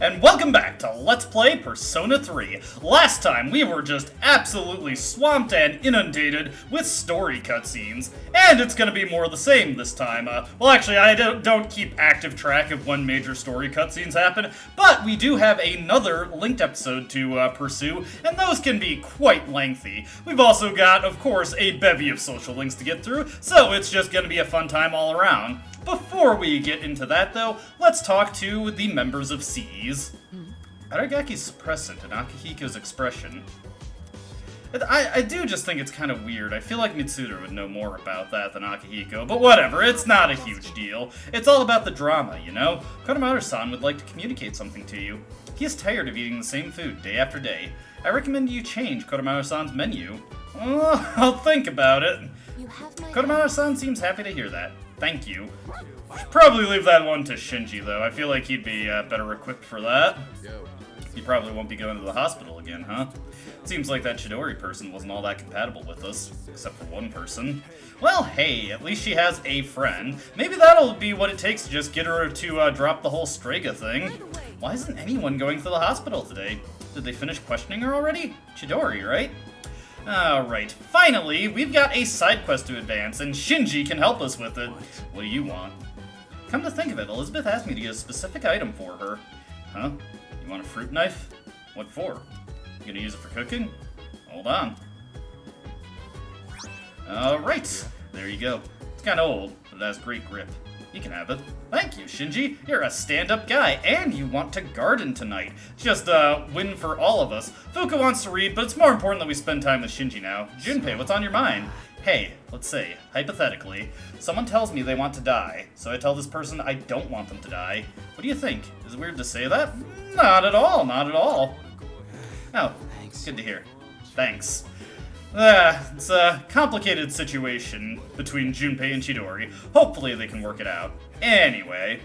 and welcome back to Let's Play Persona 3. Last time, we were just absolutely swamped and inundated with story cutscenes, and it's gonna be more of the same this time. Well, actually, I don't keep active track of when major story cutscenes happen, but we do have another linked episode to pursue, and those can be quite lengthy. We've also got, of course, a bevy of social links to get through, so it's just gonna be a fun time all around. Before we get into that, though, let's talk to the members of C's. Aragaki's suppressant and Akihiko's expression. I do just think it's kind of weird. I feel like Mitsuru would know more about that than Akihiko, but whatever, it's not a huge deal. It's all about the drama, you know? Kodomaru-san would like to communicate something to you. He is tired of eating the same food day after day. I recommend you change Kodomaru-san's menu. Oh, I'll think about it. Kodomaru-san seems happy to hear that. Thank you. Should probably leave that one to Shinji, though. I feel like he'd be better equipped for that. He probably won't be going to the hospital again, huh? Seems like that Chidori person wasn't all that compatible with us, except for one person. Well, hey, at least she has a friend. Maybe that'll be what it takes to just get her to drop the whole Strega thing. Why isn't anyone going to the hospital today? Did they finish questioning her already? Chidori, right? Alright, finally, we've got a side quest to advance, and Shinji can help us with it. What do you want? Come to think of it, Elizabeth asked me to get a specific item for her. Huh? You want a fruit knife? What for? You gonna use it for cooking? Hold on. Alright, there you go. It's kinda old, but it has great grip. You can have it. Thank you, Shinji. You're a stand-up guy, and you want to garden tonight. It's just a win for all of us. Fuuka wants to read, but it's more important that we spend time with Shinji now. Junpei, what's on your mind? Hey, let's say, hypothetically, someone tells me they want to die, so I tell this person I don't want them to die. What do you think? Is it weird to say that? Not at all, not at all. Oh, thanks. Good to hear. Thanks. It's a complicated situation between Junpei and Chidori. Hopefully they can work it out. Anyway,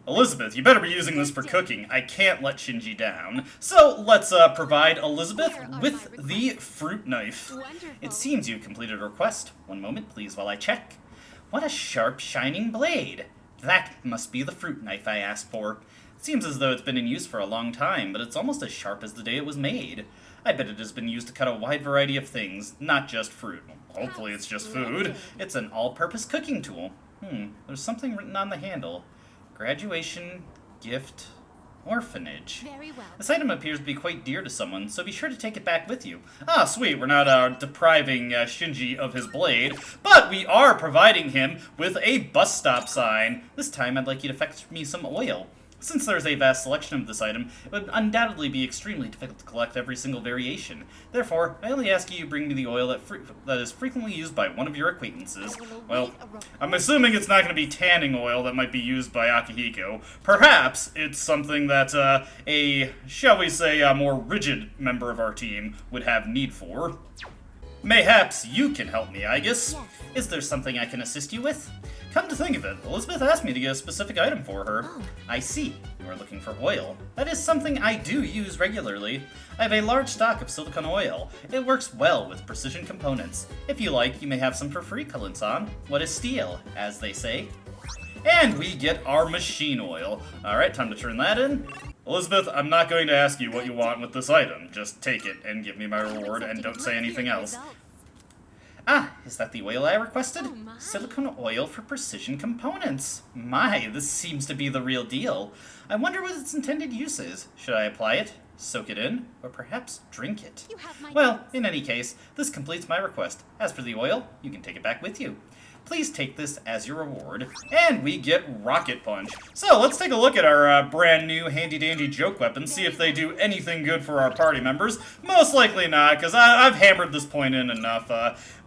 Elizabeth, you better be using this for cooking. I can't let Shinji down. So let's provide Elizabeth with the fruit knife. It seems you've completed a request. One moment, please, while I check. What a sharp, shining blade. That must be the fruit knife I asked for. It seems as though it's been in use for a long time, but it's almost as sharp as the day it was made. I bet it has been used to cut a wide variety of things, not just fruit. Hopefully it's just food. It's an all-purpose cooking tool. There's something written on the handle. Graduation, gift, orphanage. Very well. This item appears to be quite dear to someone, so be sure to take it back with you. Ah, sweet, we're not depriving Shinji of his blade, but we are providing him with a bus stop sign. This time I'd like you to fetch me some oil. Since there's a vast selection of this item, it would undoubtedly be extremely difficult to collect every single variation. Therefore, I only ask you bring me the oil that is frequently used by one of your acquaintances. Well, I'm assuming it's not going to be tanning oil that might be used by Akihiko. Perhaps it's something that shall we say, a more rigid member of our team would have need for. Mayhaps you can help me, I guess. Yes. Is there something I can assist you with? Come to think of it, Elizabeth asked me to get a specific item for her. Oh. I see. You are looking for oil. That is something I do use regularly. I have a large stock of silicone oil. It works well with precision components. If you like, you may have some for free, Cullen-san. What is steel, as they say? And we get our machine oil. Alright, time to turn that in. Elizabeth, I'm not going to ask you what you want with this item. Just take it and give me my reward and don't say anything else. Ah, is that the oil I requested? Oh my. Silicone oil for precision components. My, this seems to be the real deal. I wonder what its intended use is. Should I apply it, soak it in, or perhaps drink it? You have my Well, in any case, this completes my request. As for the oil, you can take it back with you. Please take this as your reward. And we get Rocket Punch. So let's take a look at our brand new handy-dandy joke weapons, see if they do anything good for our party members. Most likely not, because I've hammered this point in enough.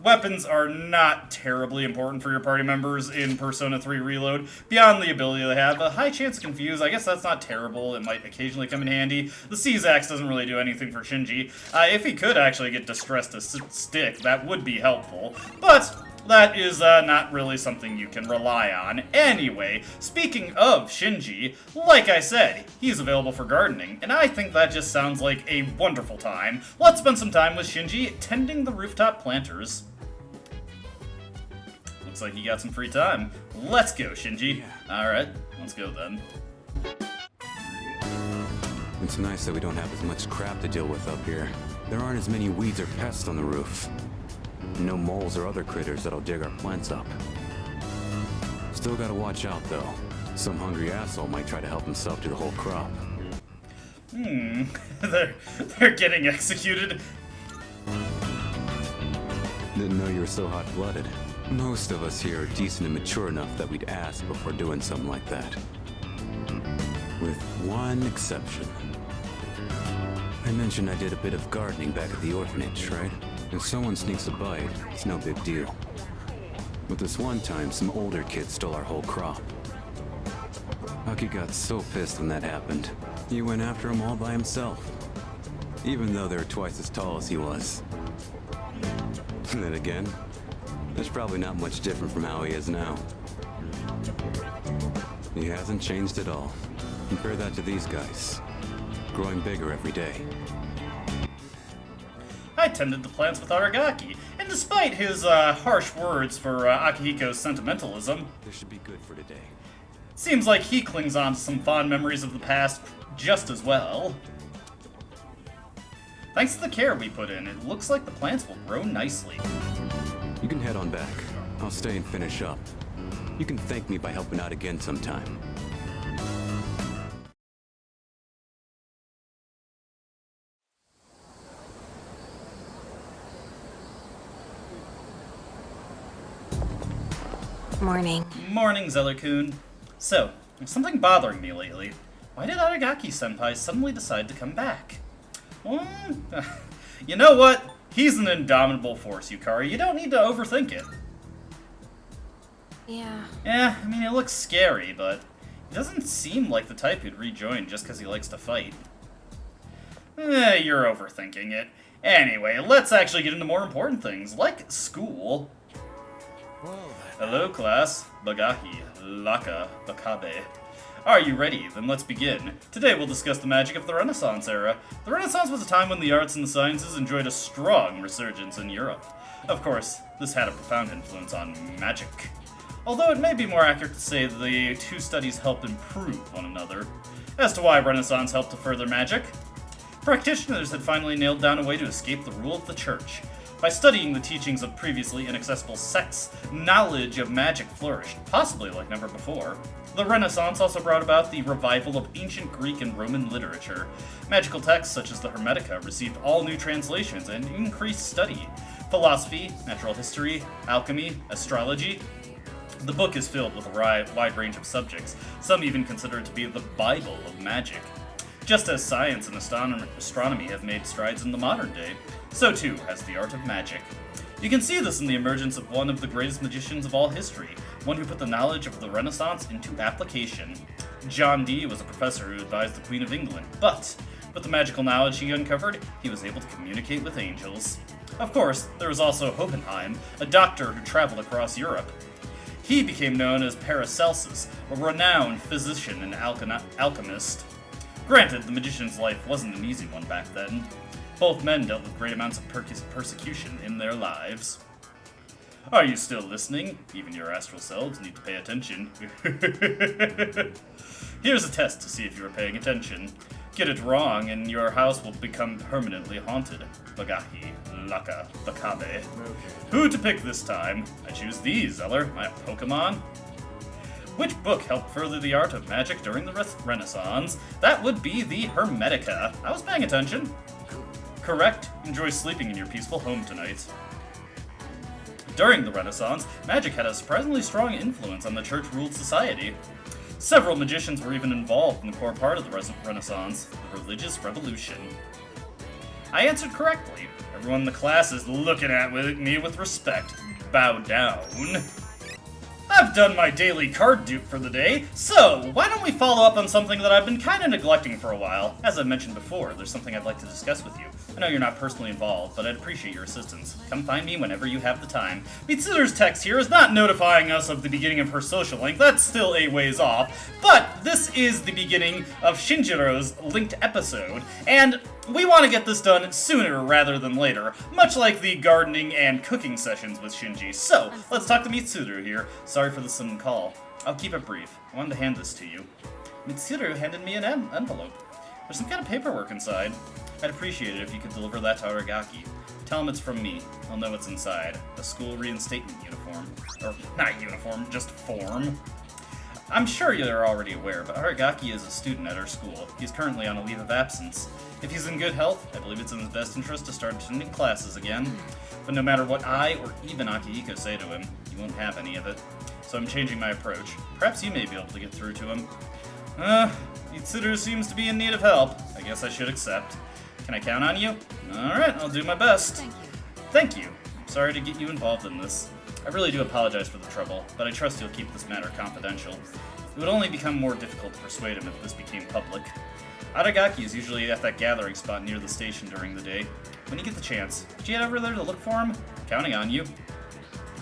Weapons are not terribly important for your party members in Persona 3 Reload, beyond the ability they have. A high chance to confuse, I guess that's not terrible. It might occasionally come in handy. The Seize Axe doesn't really do anything for Shinji. If he could actually get Distress to stick, that would be helpful. But that is not really something you can rely on. Anyway, speaking of Shinji, like I said, he's available for gardening, and I think that just sounds like a wonderful time. Let's spend some time with Shinji tending the rooftop planters. Looks like you got some free time. Let's go, Shinji. Alright, let's go then. It's nice that we don't have as much crap to deal with up here. There aren't as many weeds or pests on the roof. No moles or other critters that'll dig our plants up. Still gotta watch out, though. Some hungry asshole might try to help himself to the whole crop. They're getting executed. Didn't know you were so hot-blooded. Most of us here are decent and mature enough that we'd ask before doing something like that. With one exception. I mentioned I did a bit of gardening back at the orphanage, right? If someone sneaks a bite, it's no big deal. But this one time, some older kids stole our whole crop. Aki got so pissed when that happened. He went after them all by himself. Even though they were twice as tall as he was. And then again, there's probably not much different from how he is now. He hasn't changed at all. Compare that to these guys. Growing bigger every day. I tended the plants with Aragaki, and despite his harsh words for Akihiko's sentimentalism, This should be good for today. seems like he clings on to some fond memories of the past just as well. Thanks to the care we put in, it looks like the plants will grow nicely. You can head on back. I'll stay and finish up. You can thank me by helping out again sometime. Morning. Morning, Zeller-kun. So, there's something bothering me lately. Why did Aragaki-senpai suddenly decide to come back? Well, you know what? He's an indomitable force, Yukari. You don't need to overthink it. Yeah. Yeah, I mean, it looks scary, but he doesn't seem like the type who'd rejoin just because he likes to fight. You're overthinking it. Anyway, let's actually get into more important things, like school. Hello, class. Bagahi, Laka, Bakabe. Are you ready? Then let's begin. Today we'll discuss the magic of the Renaissance era. The Renaissance was a time when the arts and the sciences enjoyed a strong resurgence in Europe. Of course, this had a profound influence on magic. Although it may be more accurate to say that the two studies helped improve one another. As to why Renaissance helped to further magic, practitioners had finally nailed down a way to escape the rule of the church. By studying the teachings of previously inaccessible sects, knowledge of magic flourished, possibly like never before. The Renaissance also brought about the revival of ancient Greek and Roman literature. Magical texts such as the Hermetica received all new translations and increased study. Philosophy, natural history, alchemy, astrology. The book is filled with a wide range of subjects, some even consider it to be the Bible of magic. Just as science and astronomy have made strides in the modern day, so too has the art of magic. You can see this in the emergence of one of the greatest magicians of all history, one who put the knowledge of the Renaissance into application. John Dee was a professor who advised the Queen of England, but with the magical knowledge he uncovered, he was able to communicate with angels. Of course, there was also Hohenheim, a doctor who traveled across Europe. He became known as Paracelsus, a renowned physician and alchemist. Granted, the magician's life wasn't an easy one back then. Both men dealt with great amounts of persecution in their lives. Are you still listening? Even your astral selves need to pay attention. Here's a test to see if you are paying attention. Get it wrong, and your house will become permanently haunted. Bagahi, Laka, Bakabe. Who to pick this time? I choose these, Zeller, my Pokemon. Which book helped further the art of magic during the Renaissance? That would be the Hermetica. I was paying attention. Correct. Enjoy sleeping in your peaceful home tonight. During the Renaissance, magic had a surprisingly strong influence on the church-ruled society. Several magicians were even involved in the core part of the Renaissance, the religious revolution. I answered correctly. Everyone in the class is looking at me with respect. Bow down. I've done my daily card dupe for the day, so why don't we follow up on something that I've been kind of neglecting for a while. As I mentioned before, there's something I'd like to discuss with you. I know you're not personally involved, but I'd appreciate your assistance. Come find me whenever you have the time. Mitsuru's text here is not notifying us of the beginning of her social link, that's still a ways off, but this is the beginning of Shinjiro's linked episode, and we want to get this done sooner rather than later, much like the gardening and cooking sessions with Shinji. So, let's talk to Mitsuru here. Sorry for the sudden call. I'll keep it brief. I wanted to hand this to you. Mitsuru handed me an envelope. There's some kind of paperwork inside. I'd appreciate it if you could deliver that to Aragaki. Tell him it's from me. He'll know what's inside. A school reinstatement uniform. Or, not uniform, just form. I'm sure you're already aware, but Aragaki is a student at our school. He's currently on a leave of absence. If he's in good health, I believe it's in his best interest to start attending classes again. But no matter what I or even Akihiko say to him, he won't have any of it. So I'm changing my approach. Perhaps you may be able to get through to him. Mitsuru seems to be in need of help. I guess I should accept. Can I count on you? Alright, I'll do my best. Thank you. Thank you. I'm sorry to get you involved in this. I really do apologize for the trouble, but I trust you'll keep this matter confidential. It would only become more difficult to persuade him if this became public. Aragaki is usually at that gathering spot near the station during the day. When you get the chance, could you head over there to look for him? I'm counting on you.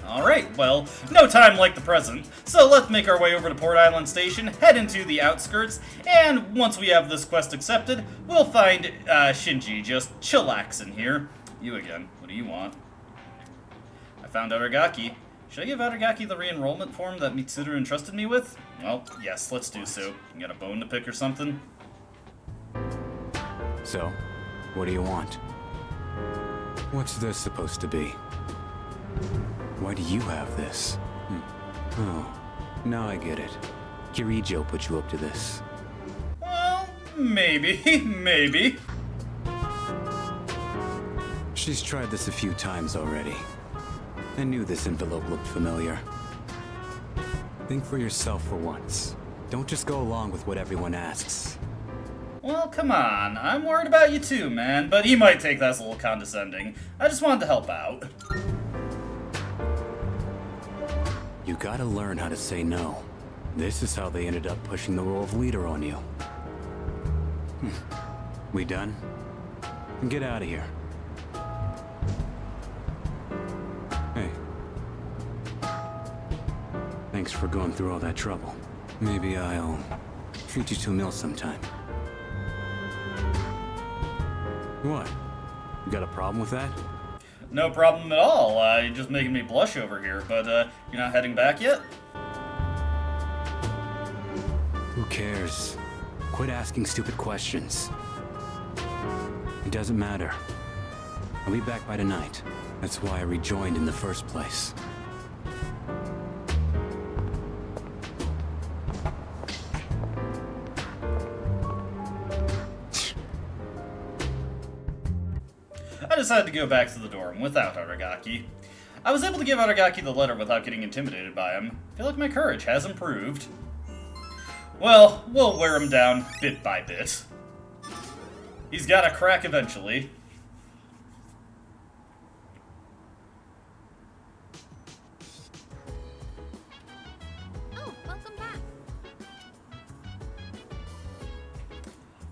Alright, well, no time like the present, so let's make our way over to Port Island Station, head into the outskirts, and once we have this quest accepted, we'll find Shinji just chillaxing here. You again, what do you want? I found Aragaki. Should I give Aragaki the re-enrollment form that Mitsuru entrusted me with? Well, yes, let's do so. You got a bone to pick or something? So, what do you want? What's this supposed to be? Why do you have this? Oh, now I get it. Kirijo put you up to this. Well, maybe, maybe. She's tried this a few times already. I knew this envelope looked familiar. Think for yourself for once. Don't just go along with what everyone asks. Well, come on. I'm worried about you too, man, but he might take that as a little condescending. I just wanted to help out. You gotta learn how to say no. This is how they ended up pushing the role of leader on you. We done? Get out of here. Hey. Thanks for going through all that trouble. Maybe I'll treat you to a meal sometime. What? You got a problem with that? No problem at all. You're just making me blush over here, but you're not heading back yet? Who cares? Quit asking stupid questions. It doesn't matter. I'll be back by tonight. That's why I rejoined in the first place. I decided to go back to the dorm without Aragaki. I was able to give Aragaki the letter without getting intimidated by him. I feel like my courage has improved. Well, we'll wear him down bit by bit. He's gotta crack eventually. Oh, welcome back.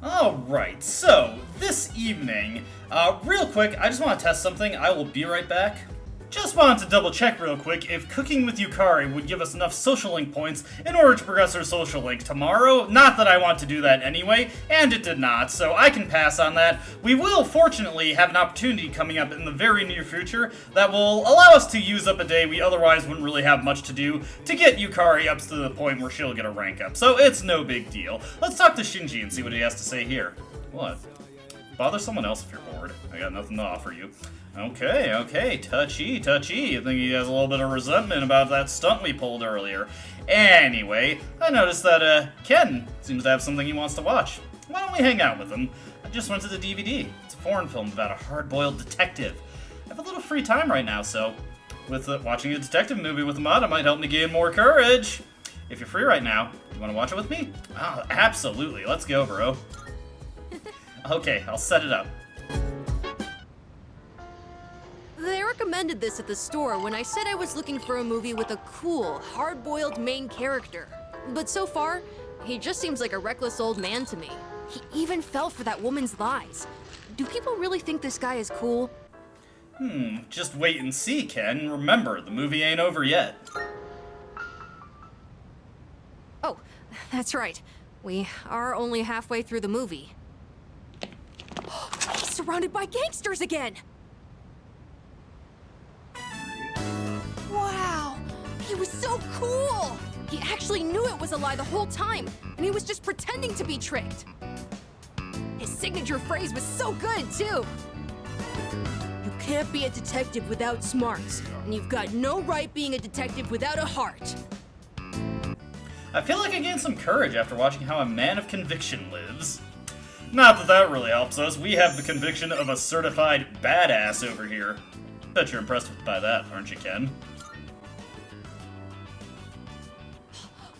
Alright, so, this evening, real quick, I just want to test something. I will be right back. Just wanted to double check real quick if cooking with Yukari would give us enough social link points in order to progress our social link tomorrow. Not that I want to do that anyway, and it did not, so I can pass on that. We will, fortunately, have an opportunity coming up in the very near future that will allow us to use up a day we otherwise wouldn't really have much to do to get Yukari up to the point where she'll get a rank up. So it's no big deal. Let's talk to Shinji and see what he has to say here. What? Bother someone else if you're bored. I got nothing to offer you. Okay, touchy. I think he has a little bit of resentment about that stunt we pulled earlier. Anyway, I noticed that, Ken seems to have something he wants to watch. Why don't we hang out with him? I just rented the DVD. It's a foreign film about a hard-boiled detective. I have a little free time right now, so with watching a detective movie with Amada might help me gain more courage. If you're free right now, you want to watch it with me? Oh, absolutely. Let's go, bro. Okay, I'll set it up. They recommended this at the store when I said I was looking for a movie with a cool, hard-boiled main character. But so far, he just seems like a reckless old man to me. He even fell for that woman's lies. Do people really think this guy is cool? Just wait and see, Ken. Remember, the movie ain't over yet. Oh, that's right. We are only halfway through the movie. He's surrounded by gangsters again! Wow! He was so cool! He actually knew it was a lie the whole time, and he was just pretending to be tricked. His signature phrase was so good, too. You can't be a detective without smarts, and you've got no right being a detective without a heart. I feel like I gained some courage after watching how a man of conviction lives. Not that that really helps us. We have the conviction of a certified badass over here. Bet you're impressed by that, aren't you, Ken?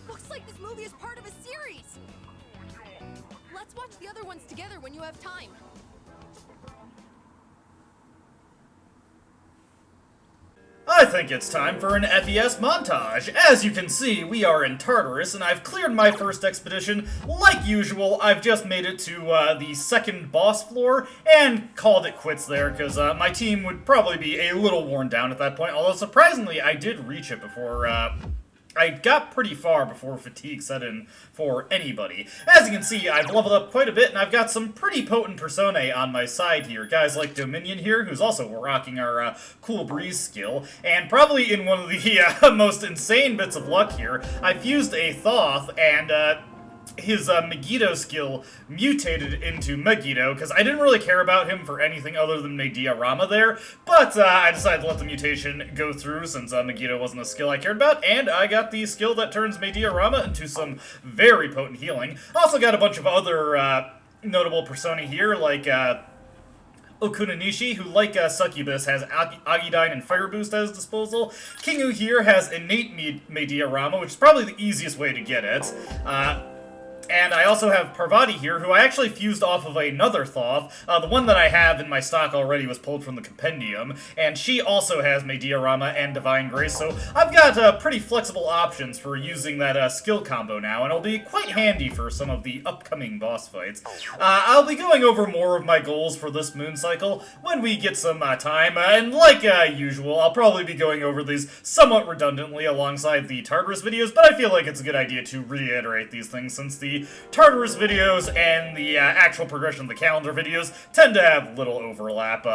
Looks like this movie is part of a series. Let's watch the other ones together when you have time. I think it's time for an FES montage. As you can see, we are in Tartarus, and I've cleared my first expedition. Like usual, I've just made it to the second boss floor, and called it quits there, because my team would probably be a little worn down at that point, although surprisingly, I did reach it before, I got pretty far before fatigue set in for anybody. As you can see, I've leveled up quite a bit, and I've got some pretty potent personae on my side here. Guys like Dominion here, who's also rocking our Cool Breeze skill, and probably in one of the most insane bits of luck here, I fused a Thoth, and his Megiddo skill mutated into Megiddo, because I didn't really care about him for anything other than Mediarama there, but I decided to let the mutation go through since Megiddo wasn't a skill I cared about, and I got the skill that turns Mediarama into some very potent healing. Also got a bunch of other notable personae here, like Okunanishi, who, like Succubus, has Agidyne and Fire Boost at his disposal. Kingu here has innate Mediarama, which is probably the easiest way to get it. And I also have Parvati here, who I actually fused off of another Thoth. The one that I have in my stock already was pulled from the Compendium, and she also has Mediarama and Divine Grace, so I've got pretty flexible options for using that skill combo now, and it'll be quite handy for some of the upcoming boss fights. I'll be going over more of my goals for this moon cycle when we get some time, and like usual, I'll probably be going over these somewhat redundantly alongside the Tartarus videos, but I feel like it's a good idea to reiterate these things since the Tartarus videos and the actual progression of the calendar videos tend to have little overlap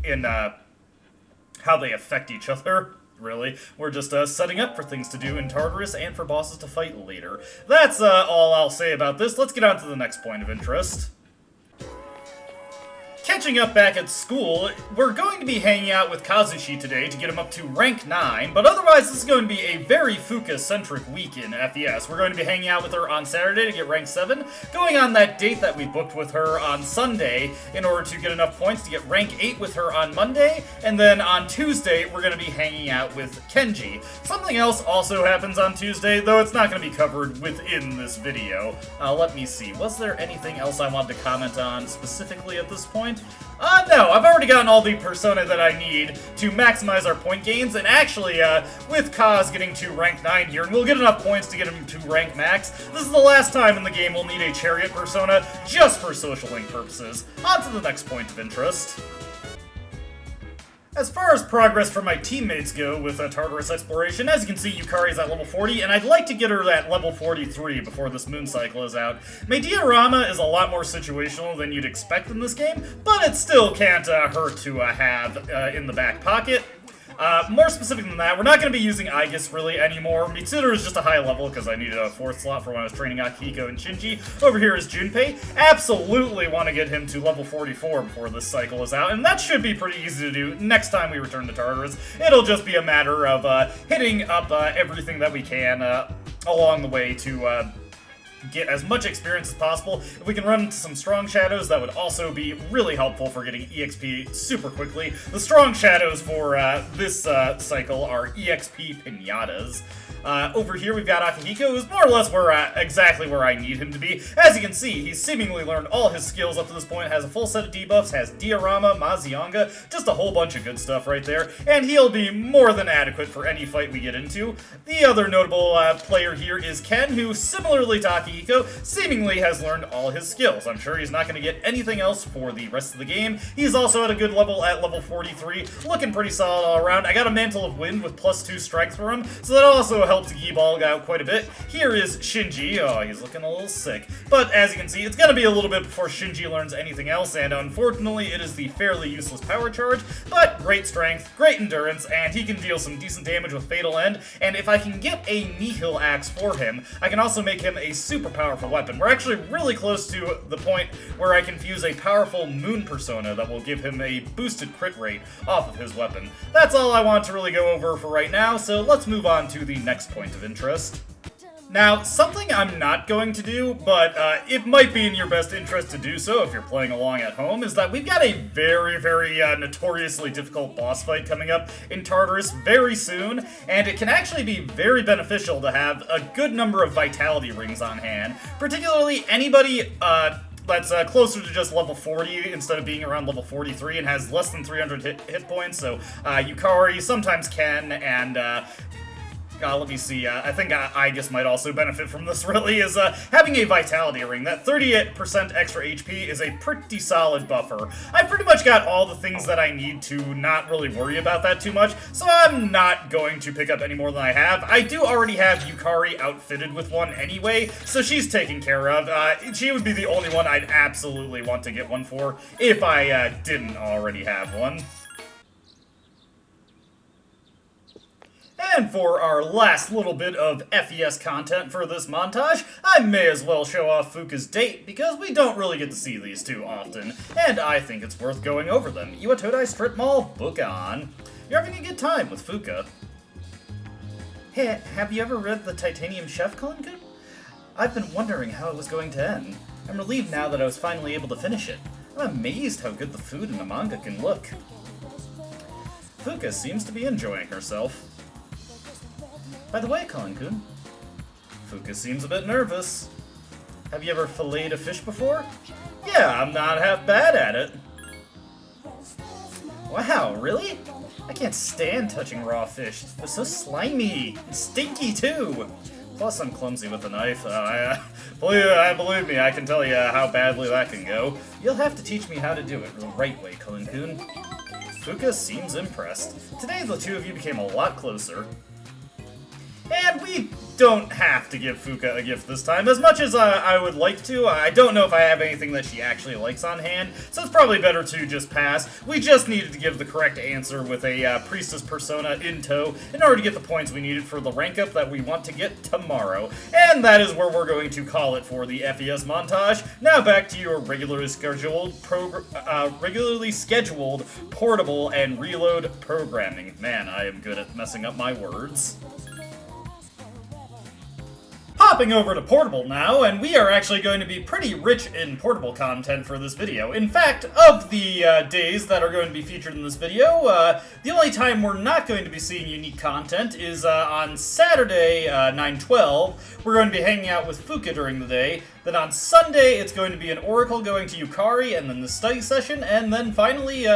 in how they affect each other. Really, we're just setting up for things to do in Tartarus and for bosses to fight later. That's all I'll say about this. Let's get on to the next point of interest. Catching up back at school, we're going to be hanging out with Kazushi today to get him up to rank 9, but otherwise this is going to be a very Fuuka-centric week in FES. We're going to be hanging out with her on Saturday to get rank 7, going on that date that we booked with her on Sunday in order to get enough points to get rank 8 with her on Monday, and then on Tuesday we're going to be hanging out with Kenji. Something else also happens on Tuesday, though it's not going to be covered within this video. Let me see, was there anything else I wanted to comment on specifically at this point? No, I've already gotten all the persona that I need to maximize our point gains, and actually, with Kaz getting to rank 9 here, and we'll get enough points to get him to rank max, this is the last time in the game we'll need a Chariot persona just for social link purposes. On to the next point of interest. As far as progress for my teammates go with Tartarus exploration, as you can see, Yukari's at level 40, and I'd like to get her at level 43 before this moon cycle is out. Mediarama is a lot more situational than you'd expect in this game, but it still can't hurt to have in the back pocket. More specific than that, we're not going to be using Aegis really anymore. Mitsuru is just a high level because I needed a 4th slot for when I was training Akihiko and Shinji. Over here is Junpei. Absolutely want to get him to level 44 before this cycle is out, and that should be pretty easy to do next time we return to Tartarus. It'll just be a matter of hitting up everything that we can along the way to get as much experience as possible. If we can run into some strong shadows, that would also be really helpful for getting EXP super quickly. The strong shadows for this cycle are EXP Pinatas. Over here we've got Akihiko, who's more or less exactly where I need him to be. As you can see, he's seemingly learned all his skills up to this point, has a full set of debuffs, has Diorama, Mazionga, just a whole bunch of good stuff right there, and he'll be more than adequate for any fight we get into. The other notable player here is Ken, who, similarly to Akihiko, seemingly has learned all his skills. I'm sure he's not going to get anything else for the rest of the game. He's also at a good level at level 43, looking pretty solid all around. I got a Mantle of Wind with +2 strength for him, so that also helps Gibalg out quite a bit. here is Shinji. Oh, he's looking a little sick. But as you can see, it's gonna be a little bit before Shinji learns anything else, and unfortunately it is the fairly useless power charge, but great strength, great endurance, and he can deal some decent damage with Fatal End, and if I can get a Nihil Axe for him, I can also make him a super powerful weapon. We're actually really close to the point where I can fuse a powerful Moon Persona that will give him a boosted crit rate off of his weapon. That's all I want to really go over for right now, so let's move on to the next point of interest. Now, something I'm not going to do, but it might be in your best interest to do so if you're playing along at home, is that we've got a very, very notoriously difficult boss fight coming up in Tartarus very soon, and it can actually be very beneficial to have a good number of vitality rings on hand, particularly anybody that's closer to just level 40 instead of being around level 43 and has less than 300 hit points, so Yukari, sometimes Ken, and let me see, I think Aegis might also benefit from this, really, is having a Vitality Ring. That 38% extra HP is a pretty solid buffer. I've pretty much got all the things that I need to not really worry about that too much, so I'm not going to pick up any more than I have. I do already have Yukari outfitted with one anyway, so she's taken care of. She would be the only one I'd absolutely want to get one for if I didn't already have one. And for our last little bit of FES content for this montage, I may as well show off Fuuka's date, because we don't really get to see these too often, and I think it's worth going over them. Iwatodai Strip Mall, book on. You're having a good time with Fuuka. Hey, have you ever read The Titanium Chef, Colin-kun? I've been wondering how it was going to end. I'm relieved now that I was finally able to finish it. I'm amazed how good the food in the manga can look. Fuuka seems to be enjoying herself. By the way, Colin-kun, Fuuka seems a bit nervous. Have you ever filleted a fish before? Yeah, I'm not half bad at it. Wow, really? I can't stand touching raw fish. They're so slimy and stinky, too. Plus, I'm clumsy with a knife. Believe me, I can tell you how badly that can go. You'll have to teach me how to do it the right way, Colin-kun. Fuuka seems impressed. Today, the two of you became a lot closer. And we don't have to give Fuuka a gift this time. As much as I would like to, I don't know if I have anything that she actually likes on hand, so it's probably better to just pass. We just needed to give the correct answer with a Priestess persona in tow in order to get the points we needed for the rank up that we want to get tomorrow. And that is where we're going to call it for the FES montage. Now back to your regularly scheduled portable and reload programming. Man, I am good at messing up my words. Hopping over to Portable now, and we are actually going to be pretty rich in Portable content for this video. In fact, of the days that are going to be featured in this video, the only time we're not going to be seeing unique content is on Saturday, 9/12. We're going to be hanging out with Fuuka during the day. Then on Sunday, it's going to be an Oracle going to Yukari, and then the study session, and then finally,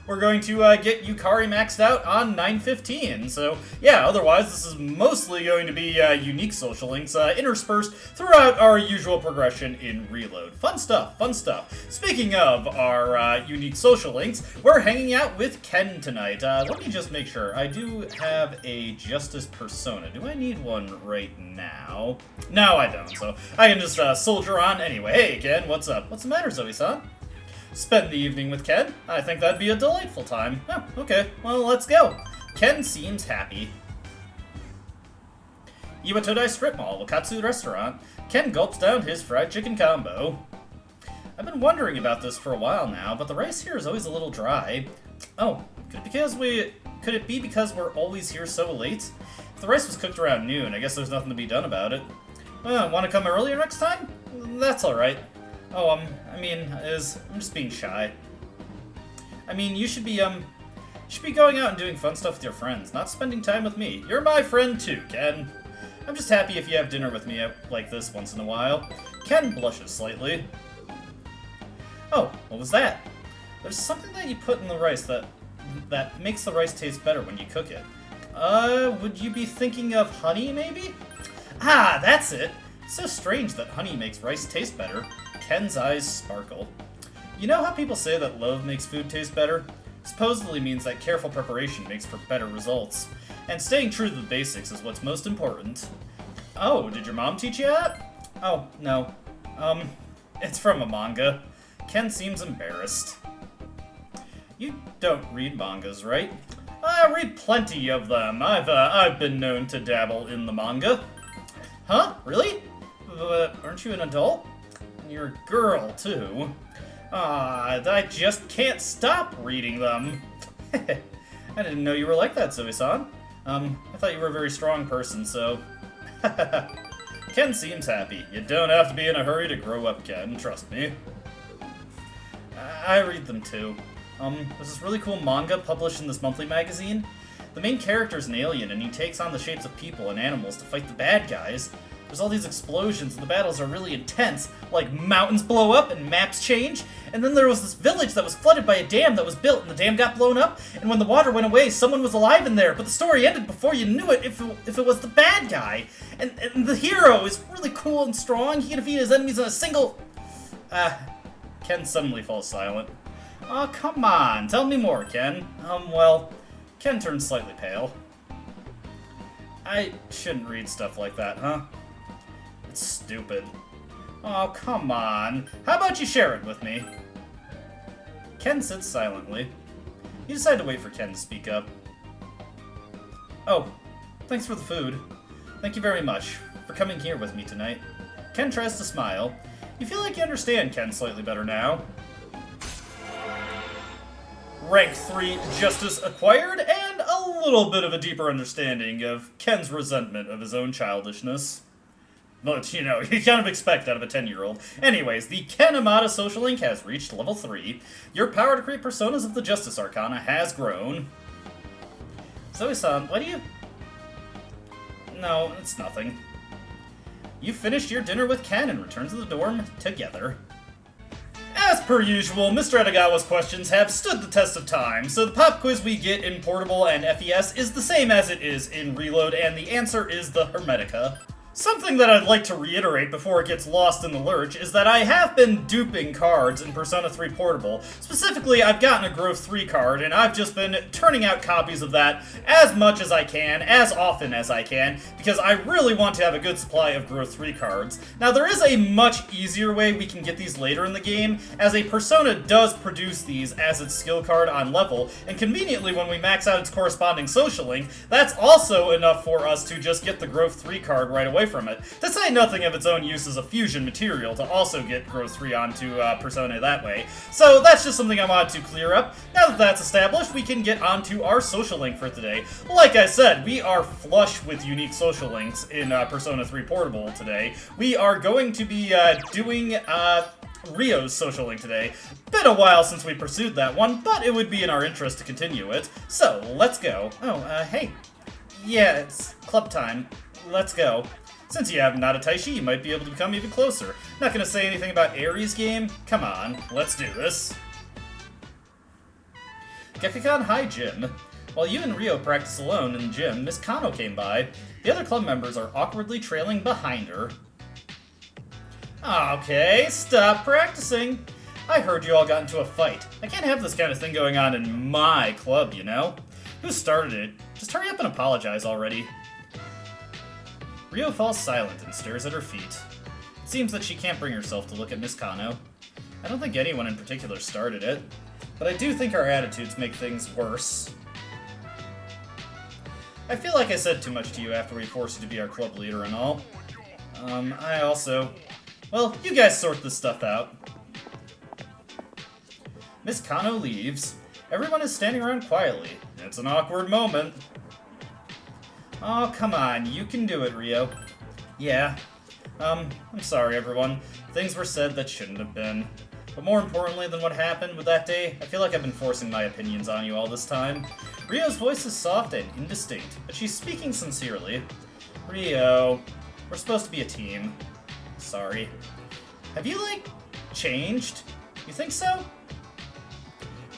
we're going to get Yukari maxed out on 9/15. So, yeah, otherwise, this is mostly going to be unique social links interspersed throughout our usual progression in Reload. Fun stuff, fun stuff. Speaking of our unique social links, we're hanging out with Ken tonight. Let me just make sure. I do have a Justice persona. Do I need one right now? No, I don't, so I can just soldier on anyway. Hey, Ken, what's up? What's the matter, Zoe-san? Spend the evening with Ken? I think that'd be a delightful time. Oh, okay, well, let's go. Ken seems happy. Iwatodai Strip Mall, Wakatsu Restaurant. Ken gulps down his fried chicken combo. I've been wondering about this for a while now, but the rice here is always a little dry. Oh, could it be because we're always here so late? If the rice was cooked around noon, I guess there's nothing to be done about it. Want to come earlier next time? That's alright. Oh, I'm just being shy. I mean, you should be going out and doing fun stuff with your friends, not spending time with me. You're my friend too, Ken. I'm just happy if you have dinner with me like this once in a while. Ken blushes slightly. Oh, what was that? There's something that you put in the rice that makes the rice taste better when you cook it. Would you be thinking of honey, maybe? Ah, that's it! It's so strange that honey makes rice taste better. Ken's eyes sparkle. You know how people say that love makes food taste better? Supposedly means that careful preparation makes for better results. And staying true to the basics is what's most important. Oh, did your mom teach you that? Oh, no. It's from a manga. Ken seems embarrassed. You don't read mangas, right? I read plenty of them. I've been known to dabble in the manga. Huh? Really? Aren't you an adult? You're a girl, too. I just can't stop reading them. I didn't know you were like that, Zoe-san. I thought you were a very strong person, so... Ken seems happy. You don't have to be in a hurry to grow up, Ken. Trust me. I read them, too. There's this really cool manga published in this monthly magazine. The main character's an alien, and he takes on the shapes of people and animals to fight the bad guys. There's all these explosions, and the battles are really intense. Like, mountains blow up, and maps change. And then there was this village that was flooded by a dam that was built, and the dam got blown up. And when the water went away, someone was alive in there. But the story ended before you knew it if it was the bad guy. And the hero is really cool and strong. He can defeat his enemies in a single... Ken suddenly falls silent. Oh, come on. Tell me more, Ken. Well, Ken turns slightly pale. I shouldn't read stuff like that, huh? It's stupid. Oh, come on. How about you share it with me? Ken sits silently. You decide to wait for Ken to speak up. Oh, thanks for the food. Thank you very much for coming here with me tonight. Ken tries to smile. You feel like you understand Ken slightly better now. Rank 3 justice acquired, and a little bit of a deeper understanding of Ken's resentment of his own childishness. But, you know, you kind of expect that of a 10-year-old. Anyways, the Ken Amada Social Link has reached level 3. Your power to create personas of the Justice Arcana has grown. Zoe-san, what do you... No, it's nothing. You finished your dinner with Ken and returned to the dorm together. As per usual, Mr. Edogawa's questions have stood the test of time, so the pop quiz we get in Portable and FES is the same as it is in Reload, and the answer is the Hermetica. Something that I'd like to reiterate before it gets lost in the lurch is that I have been duping cards in Persona 3 Portable. Specifically, I've gotten a Growth 3 card, and I've just been turning out copies of that as much as I can, as often as I can, because I really want to have a good supply of Growth 3 cards. Now, there is a much easier way we can get these later in the game, as a Persona does produce these as its skill card on level, and conveniently when we max out its corresponding social link, that's also enough for us to just get the Growth 3 card right away from it. To say nothing of its own use as a fusion material to also get Growth 3 onto Persona that way. So that's just something I wanted to clear up. Now that that's established, we can get onto our social link for today. Like I said, we are flush with unique social links in Persona 3 Portable today. We are going to be doing Rio's social link today. Been a while since we pursued that one, but it would be in our interest to continue it. So, let's go. Oh, hey. Yeah, it's club time. Let's go. Since you have Nada Taishi, you might be able to become even closer. Not gonna say anything about Aries' game? Come on, let's do this. Gekkan High Gym. While you and Rio practice alone in the gym, Miss Kano came by. The other club members are awkwardly trailing behind her. Okay, stop practicing. I heard you all got into a fight. I can't have this kind of thing going on in my club, you know? Who started it? Just hurry up and apologize already. Rio falls silent and stares at her feet. It seems that she can't bring herself to look at Miss Kano. I don't think anyone in particular started it, but I do think our attitudes make things worse. I feel like I said too much to you after we forced you to be our club leader and all. I also... Well, you guys sort this stuff out. Miss Kano leaves. Everyone is standing around quietly. It's an awkward moment. Oh, come on, you can do it, Rio. Yeah. I'm sorry, everyone. Things were said that shouldn't have been. But more importantly than what happened with that day, I feel like I've been forcing my opinions on you all this time. Rio's voice is soft and indistinct, but she's speaking sincerely. Rio, we're supposed to be a team. Sorry. Have you, like, changed? You think so?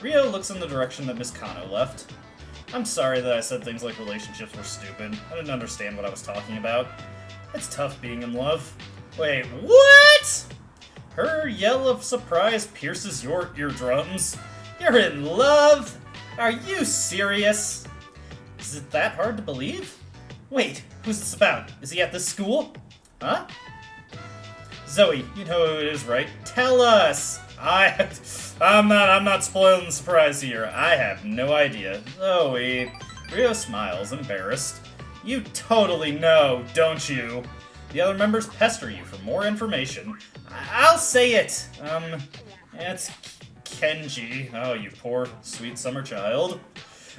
Rio looks in the direction that Miss Kano left. I'm sorry that I said things like relationships were stupid. I didn't understand what I was talking about. It's tough being in love. Wait, what? Her yell of surprise pierces your eardrums. You're in love? Are you serious? Is it that hard to believe? Wait, Who's this about? Is he at this school? Huh? Zoe, you know who it is, right? Tell us! I'm not spoiling the surprise here. I have no idea. Zoe. Rio smiles, embarrassed. You totally know, don't you? The other members pester you for more information. I'll say it. It's Kenji. Oh, you poor, sweet summer child.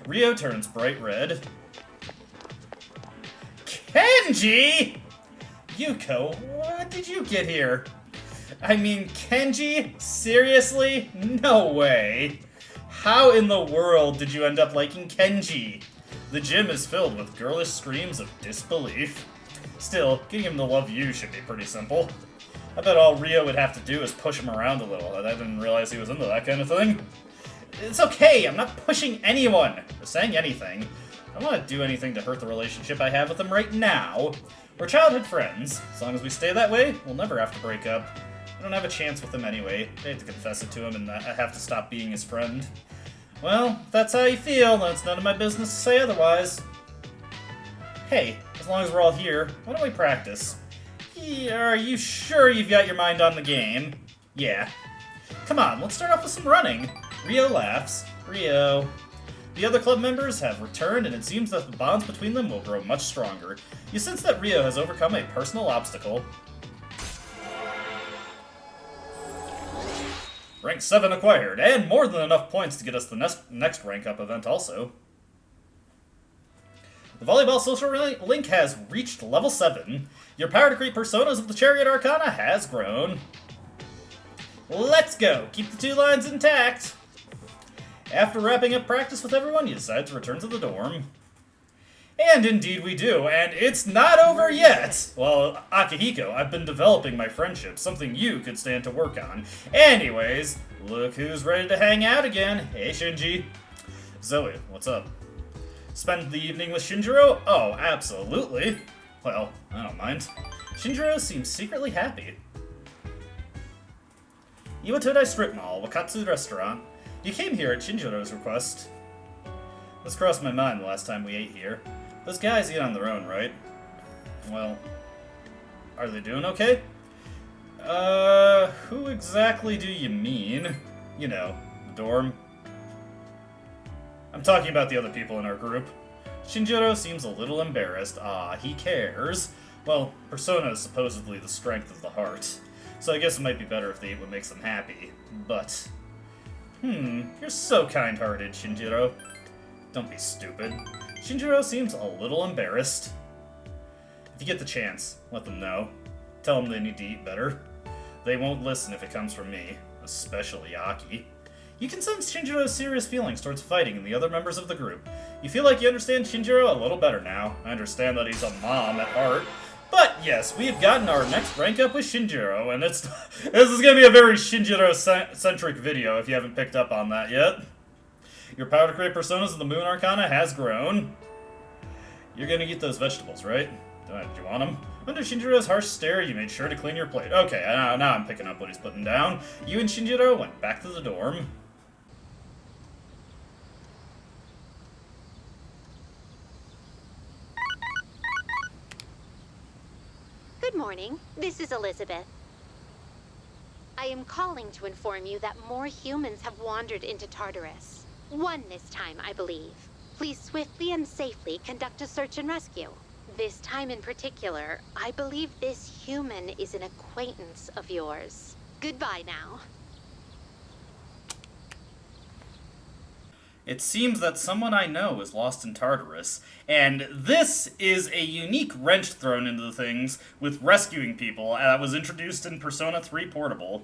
Rio turns bright red. Kenji! Yuko, what did you get here? I mean, Kenji? Seriously? No way. How in the world did you end up liking Kenji? The gym is filled with girlish screams of disbelief. Still, getting him to love you should be pretty simple. I bet all Rio would have to do is push him around a little, and I didn't realize he was into that kind of thing. It's okay, I'm not pushing anyone, or saying anything. I don't want to do anything to hurt the relationship I have with him right now. We're childhood friends. As long as we stay that way, we'll never have to break up. I don't have a chance with him anyway. I hate to confess it to him, and I have to stop being his friend. Well, if that's how you feel, then it's none of my business to say otherwise. Hey, as long as we're all here, why don't we practice? Are you sure you've got your mind on the game? Yeah. Come on, let's start off with some running. Rio laughs. Rio. The other club members have returned, and it seems that the bonds between them will grow much stronger. You sense that Rio has overcome a personal obstacle. Rank 7 acquired, and more than enough points to get us the next rank up event also. The volleyball social link has reached level 7. Your power to create personas of the Chariot Arcana has grown. Let's go! Keep the 2 lines intact! After wrapping up practice with everyone, you decide to return to the dorm. And indeed we do, and it's not over yet! Well, Akihiko, I've been developing my friendship, something you could stand to work on. Anyways, look who's ready to hang out again. Hey, Shinji. Zoe, what's up? Spend the evening with Shinjiro? Oh, absolutely. Well, I don't mind. Shinjiro seems secretly happy. Iwatodai Strip Mall, Wakatsu Restaurant. You came here at Shinjiro's request. This crossed my mind the last time we ate here. Those guys eat on their own, right? Well, are they doing okay? Who exactly do you mean? You know, the dorm. I'm talking about the other people in our group. Shinjiro seems a little embarrassed. Ah, he cares. Well, persona is supposedly the strength of the heart, so I guess it might be better if they eat what makes them happy. But, you're so kind-hearted, Shinjiro. Don't be stupid. Shinjiro seems a little embarrassed. If you get the chance, let them know. Tell them they need to eat better. They won't listen if it comes from me, especially Aki. You can sense Shinjiro's serious feelings towards fighting and the other members of the group. You feel like you understand Shinjiro a little better now. I understand that he's a mom at heart. But yes, we've gotten our next rank up with Shinjiro, and this is going to be a very Shinjiro-centric video if you haven't picked up on that yet. Your power to create personas of the Moon Arcana has grown. You're going to eat those vegetables, right? Do you want them? Under Shinjiro's harsh stare, you made sure to clean your plate. Okay, now I'm picking up what he's putting down. You and Shinjiro went back to the dorm. Good morning. This is Elizabeth. I am calling to inform you that more humans have wandered into Tartarus. 1 this time, I believe. Please swiftly and safely conduct a search and rescue. This time in particular, I believe this human is an acquaintance of yours. Goodbye now. It seems that someone I know is lost in Tartarus, and this is a unique wrench thrown into things with rescuing people that was introduced in Persona 3 Portable.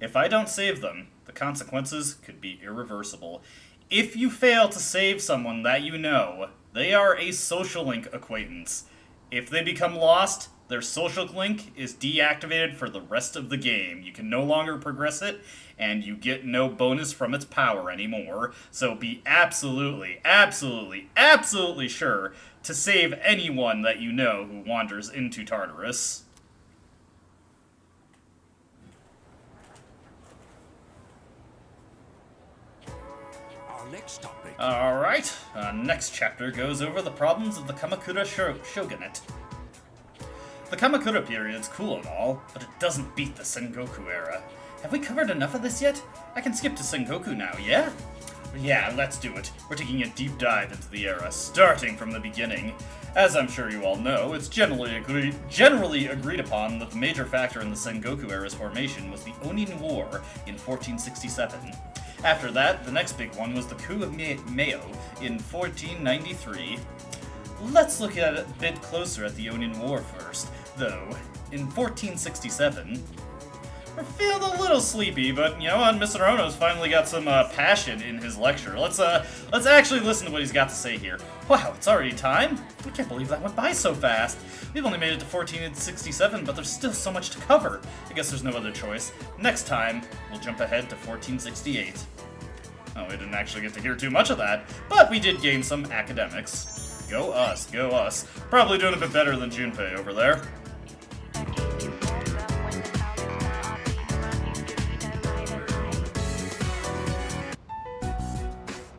If I don't save them, the consequences could be irreversible. If you fail to save someone that you know, they are a social link acquaintance. If they become lost, their social link is deactivated for the rest of the game. You can no longer progress it, and you get no bonus from its power anymore. So be absolutely, absolutely, absolutely sure to save anyone that you know who wanders into Tartarus. Next topic. Alright, next chapter goes over the problems of the Kamakura Shogunate. The Kamakura period's cool and all, but it doesn't beat the Sengoku era. Have we covered enough of this yet? I can skip to Sengoku now, yeah? Yeah, let's do it. We're taking a deep dive into the era, starting from the beginning. As I'm sure you all know, it's generally agreed upon that the major factor in the Sengoku era's formation was the Onin War in 1467. After that, the next big one was the coup of Meio in 1493. Let's look at it a bit closer at the Onin War first, though. In 1467, we're feeling a little sleepy, but you know what? Mr. Ono's finally got some passion in his lecture. Let's actually listen to what he's got to say here. Wow, it's already time? I can't believe that went by so fast. We've only made it to 1467, but there's still so much to cover. I guess there's no other choice. Next time, we'll jump ahead to 1468. Oh, we didn't actually get to hear too much of that, but we did gain some academics. Go us, go us. Probably doing a bit better than Junpei over there.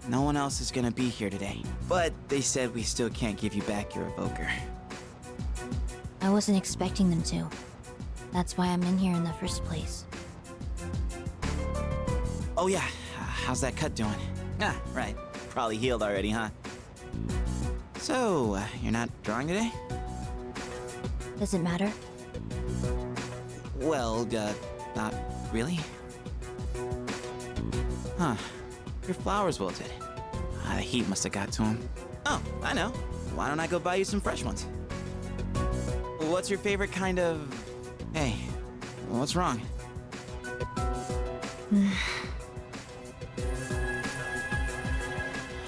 No one else is gonna be here today, but they said we still can't give you back your evoker. I wasn't expecting them to. That's why I'm in here in the first place. Oh yeah, how's that cut doing? Ah, right. Probably healed already, huh? So, you're not drawing today? Does it matter? Well, not really. Huh. Your flowers wilted. The heat must have got to them. Oh, I know. Why don't I go buy you some fresh ones? What's your favorite kind of... Hey, what's wrong?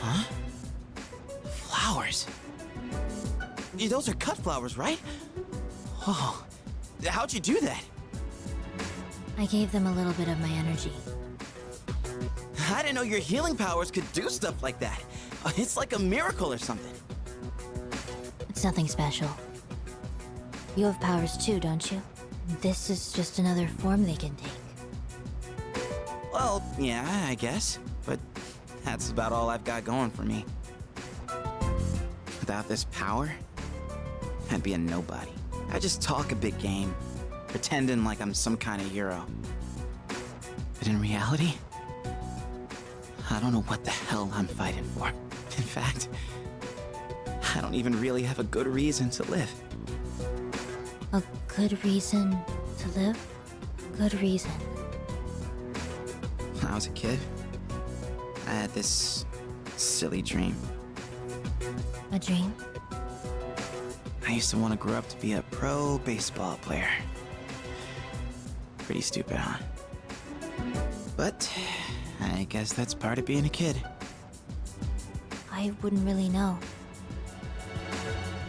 Huh? Flowers? Those are cut flowers, right? Oh, how'd you do that? I gave them a little bit of my energy. I didn't know your healing powers could do stuff like that. It's like a miracle or something. It's nothing special. You have powers too, don't you? This is just another form they can take. Well, yeah, I guess. But that's about all I've got going for me. Without this power, I'd be a nobody. I just talk a big game, pretending like I'm some kind of hero. But in reality, I don't know what the hell I'm fighting for. In fact, I don't even really have a good reason to live. A good reason to live? Good reason. When I was a kid, I had this silly dream. A dream? I used to want to grow up to be a pro baseball player. Pretty stupid, huh? But I guess that's part of being a kid. I wouldn't really know.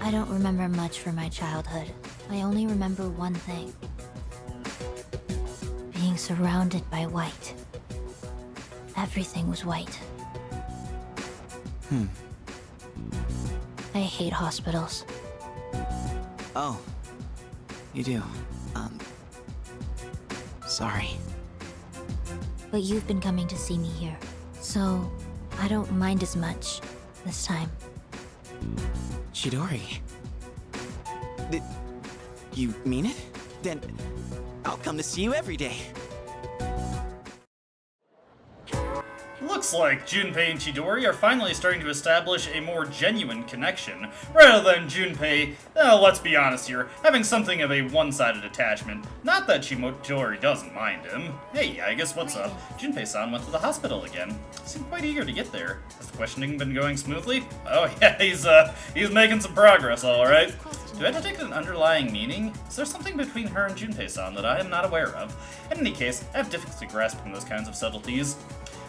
I don't remember much from my childhood. I only remember one thing. Being surrounded by white. Everything was white. I hate hospitals. Oh, you do. Sorry. But you've been coming to see me here, so I don't mind as much this time. Chidori. Did you mean it? Then I'll come to see you every day. Looks like Junpei and Chidori are finally starting to establish a more genuine connection, rather than Junpei, let's be honest here, having something of a one-sided attachment. Not that Chidori doesn't mind him. Hey, I guess what's up? Junpei-san went to the hospital again. Seemed quite eager to get there. Has the questioning been going smoothly? Oh yeah, he's making some progress, alright. Do I detect an underlying meaning? Is there something between her and Junpei-san that I am not aware of? In any case, I have difficulty grasping those kinds of subtleties.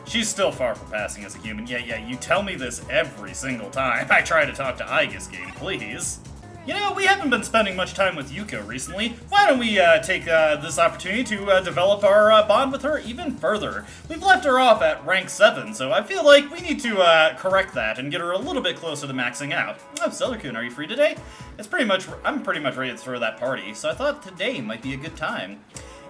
She's still far from passing as a human. Yeah, you tell me this every single time I try to talk to Aigus game, please. You know, we haven't been spending much time with Yuko recently. Why don't we take this opportunity to develop our bond with her even further? We've left her off at rank 7, so I feel like we need to correct that and get her a little bit closer to maxing out. Oh, Celer-kun, are you free today? I'm pretty much ready to throw that party, so I thought today might be a good time.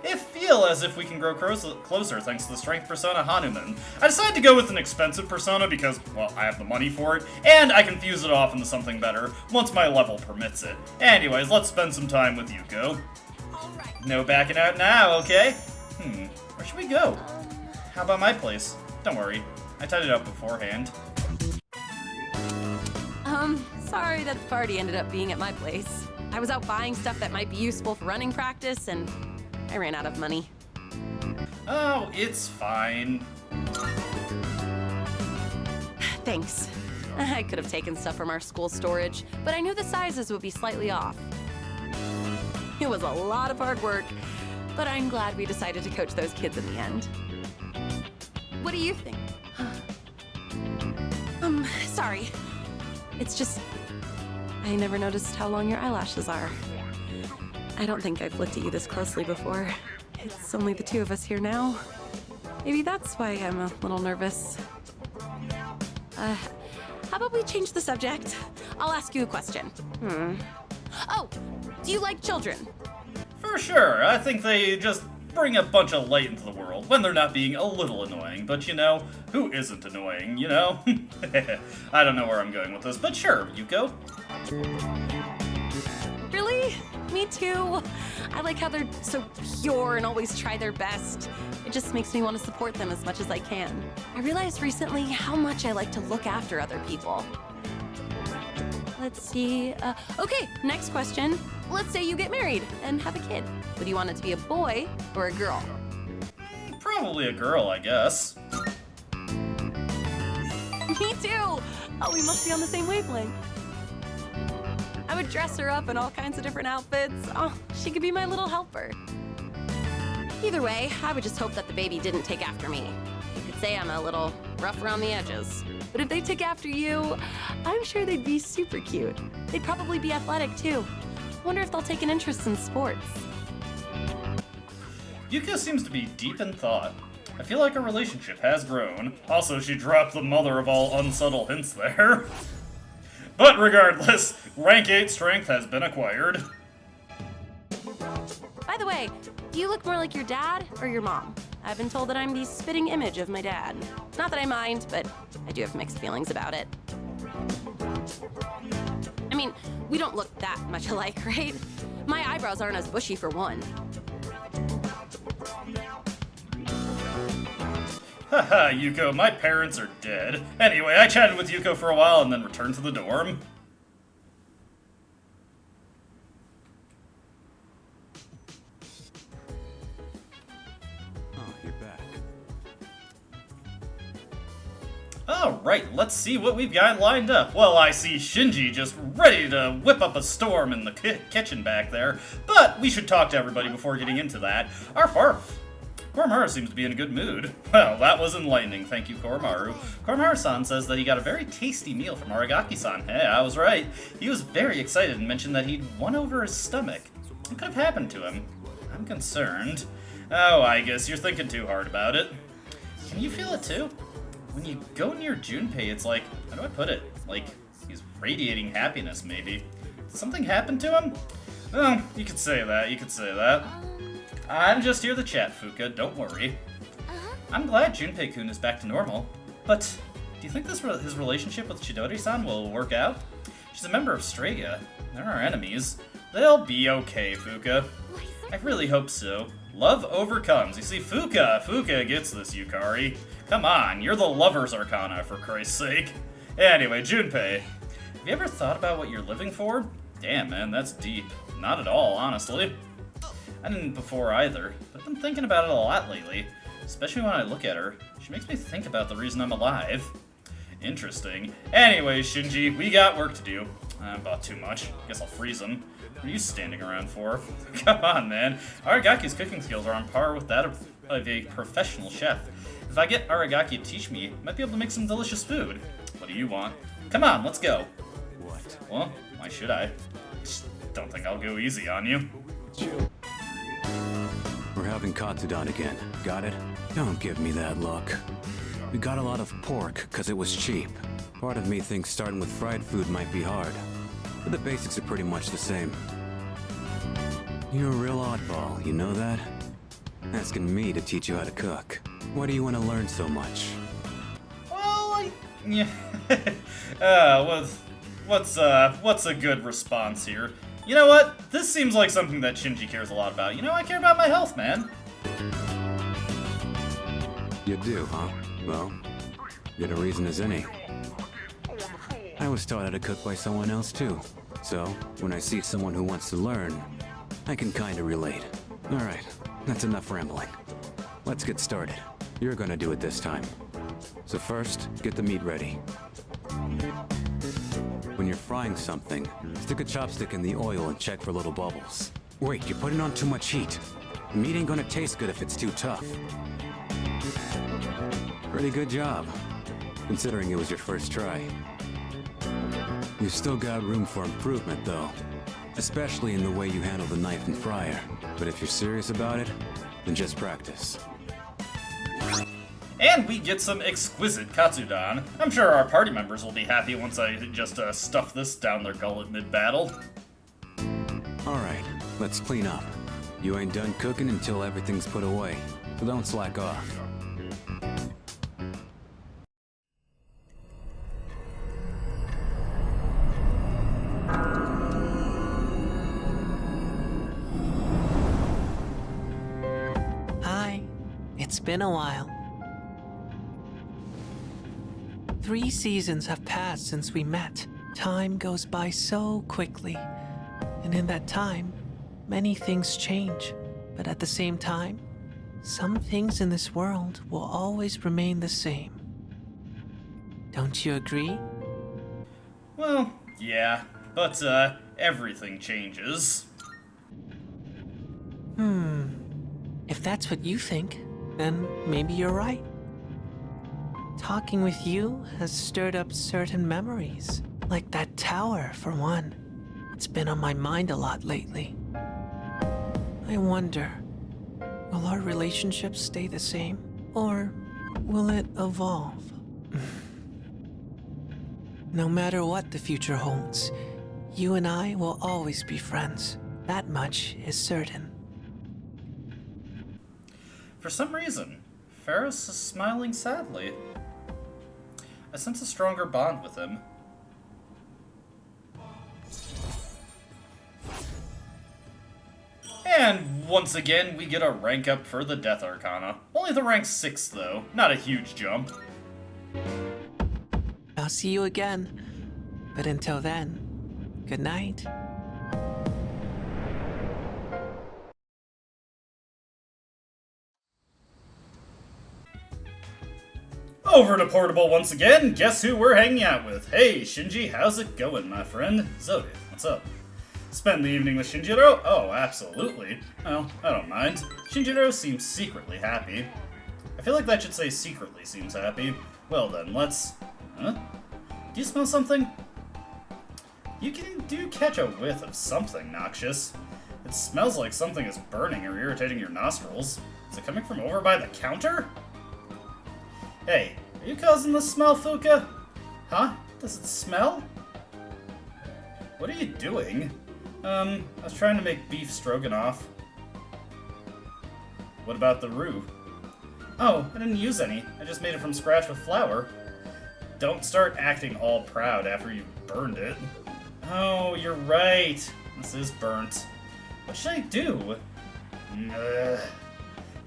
it feel as if we can grow closer thanks to the strength persona Hanuman. I decided to go with an expensive persona because, well, I have the money for it, and I can fuse it off into something better once my level permits it. Anyways, let's spend some time with Yuko. No backing out now, okay? Where should we go? How about my place? Don't worry, I tied it up beforehand. Sorry that the party ended up being at my place. I was out buying stuff that might be useful for running practice, and I ran out of money. Oh, it's fine. Thanks. I could have taken stuff from our school storage, but I knew the sizes would be slightly off. It was a lot of hard work, but I'm glad we decided to coach those kids in the end. What do you think? Sorry. It's just, I never noticed how long your eyelashes are. I don't think I've looked at you this closely before. It's only the two of us here now. Maybe that's why I'm a little nervous. How about we change the subject? I'll ask you a question. Oh, do you like children? For sure, I think they just bring a bunch of light into the world when they're not being a little annoying. But you know, who isn't annoying, you know? I don't know where I'm going with this, but sure, Yuko. Really? Me too. I like how they're so pure and always try their best. It just makes me want to support them as much as I can. I realized recently how much I like to look after other people. Let's see. Okay, next question. Let's say you get married and have a kid. Would you want it to be a boy or a girl? Probably a girl, I guess. Me too! Oh, we must be on the same wavelength. I would dress her up in all kinds of different outfits. Oh, she could be my little helper. Either way, I would just hope that the baby didn't take after me. You could say I'm a little rough around the edges. But if they took after you, I'm sure they'd be super cute. They'd probably be athletic too. Wonder if they'll take an interest in sports. Yuko seems to be deep in thought. I feel like our relationship has grown. Also, she dropped the mother of all unsubtle hints there. But regardless, rank 8 strength has been acquired. By the way, do you look more like your dad or your mom? I've been told that I'm the spitting image of my dad. Not that I mind, but I do have mixed feelings about it. I mean, we don't look that much alike, right? My eyebrows aren't as bushy for one. Haha, Yuko, my parents are dead. Anyway, I chatted with Yuko for a while and then returned to the dorm. Oh, you're back. Alright, let's see what we've got lined up. Well, I see Shinji just ready to whip up a storm in the kitchen back there, but we should talk to everybody before getting into that. Arf arf. Koromaru seems to be in a good mood. Well, that was enlightening, thank you, Koromaru. Koromaru-san says that he got a very tasty meal from Aragaki-san. Hey, I was right. He was very excited and mentioned that he'd won over his stomach. What could have happened to him? I'm concerned. Oh, I guess you're thinking too hard about it. Can you feel it too? When you go near Junpei, it's like, how do I put it? Like, he's radiating happiness, maybe. Did something happen to him? Well, you could say that, I'm just here to chat, Fuuka, don't worry. I'm glad Junpei-kun is back to normal, but do you think his relationship with Chidori-san will work out? She's a member of Strega. They're our enemies. They'll be okay, Fuuka. I really hope so. Love overcomes. You see, Fuuka gets this, Yukari. Come on, you're the lover's arcana, for Christ's sake. Anyway, Junpei, have you ever thought about what you're living for? Damn, man, that's deep. Not at all, honestly. I didn't before either, but I've been thinking about it a lot lately. Especially when I look at her. She makes me think about the reason I'm alive. Interesting. Anyways, Shinji, we got work to do. I bought too much. Guess I'll freeze them. What are you standing around for? Come on, man. Aragaki's cooking skills are on par with that of a professional chef. If I get Aragaki to teach me, I might be able to make some delicious food. What do you want? Come on, let's go. What? Well, why should I? Just don't think I'll go easy on you. We're having Katsudan again. Got it? Don't give me that look. We got a lot of pork because it was cheap. Part of me thinks starting with fried food might be hard, but the basics are pretty much the same. You're a real oddball, you know that? Asking me to teach you how to cook. Why do you want to learn so much? Well, yeah. What's a good response here? You know what? This seems like something that Shinji cares a lot about. You know, I care about my health, man. You do, huh? Well, good a reason as any. I was taught how to cook by someone else too. So, when I see someone who wants to learn, I can kinda relate. Alright, that's enough rambling. Let's get started. You're gonna do it this time. So first, get the meat ready. When you're frying something, stick a chopstick in the oil and check for little bubbles. Wait, you're putting on too much heat. The meat ain't gonna taste good if it's too tough. Pretty good job, considering it was your first try. You've still got room for improvement, though. Especially in the way you handle the knife and fryer. But if you're serious about it, then just practice. And we get some exquisite katsudon. I'm sure our party members will be happy once I just stuff this down their gullet mid-battle. Alright, let's clean up. You ain't done cooking until everything's put away, so don't slack off. Hi, it's been a while. 3 seasons have passed since we met. Time goes by so quickly. And in that time, many things change. But at the same time, some things in this world will always remain the same. Don't you agree? Well, yeah, but everything changes. If that's what you think, then maybe you're right. Talking with you has stirred up certain memories, like that tower, for one. It's been on my mind a lot lately. I wonder, will our relationship stay the same, or will it evolve? No matter what the future holds, you and I will always be friends. That much is certain. For some reason, Ferris is smiling sadly. I sense a stronger bond with him. And once again, we get a rank up for the Death Arcana. Only the rank 6, though. Not a huge jump. I'll see you again. But until then, good night. Over to Portable once again. Guess who we're hanging out with? Hey, Shinji, how's it going, my friend? Zoe, what's up? Spend the evening with Shinjiro? Oh, absolutely. Well, I don't mind. Shinjiro seems secretly happy. I feel like that should say secretly seems happy. Well then, let's... Huh? Do you smell something? You do catch a whiff of something noxious. It smells like something is burning or irritating your nostrils. Is it coming from over by the counter? Hey, are you causing the smell, Fuuka? Huh? Does it smell? What are you doing? I was trying to make beef stroganoff. What about the roux? Oh, I didn't use any. I just made it from scratch with flour. Don't start acting all proud after you've burned it. Oh, you're right. This is burnt. What should I do?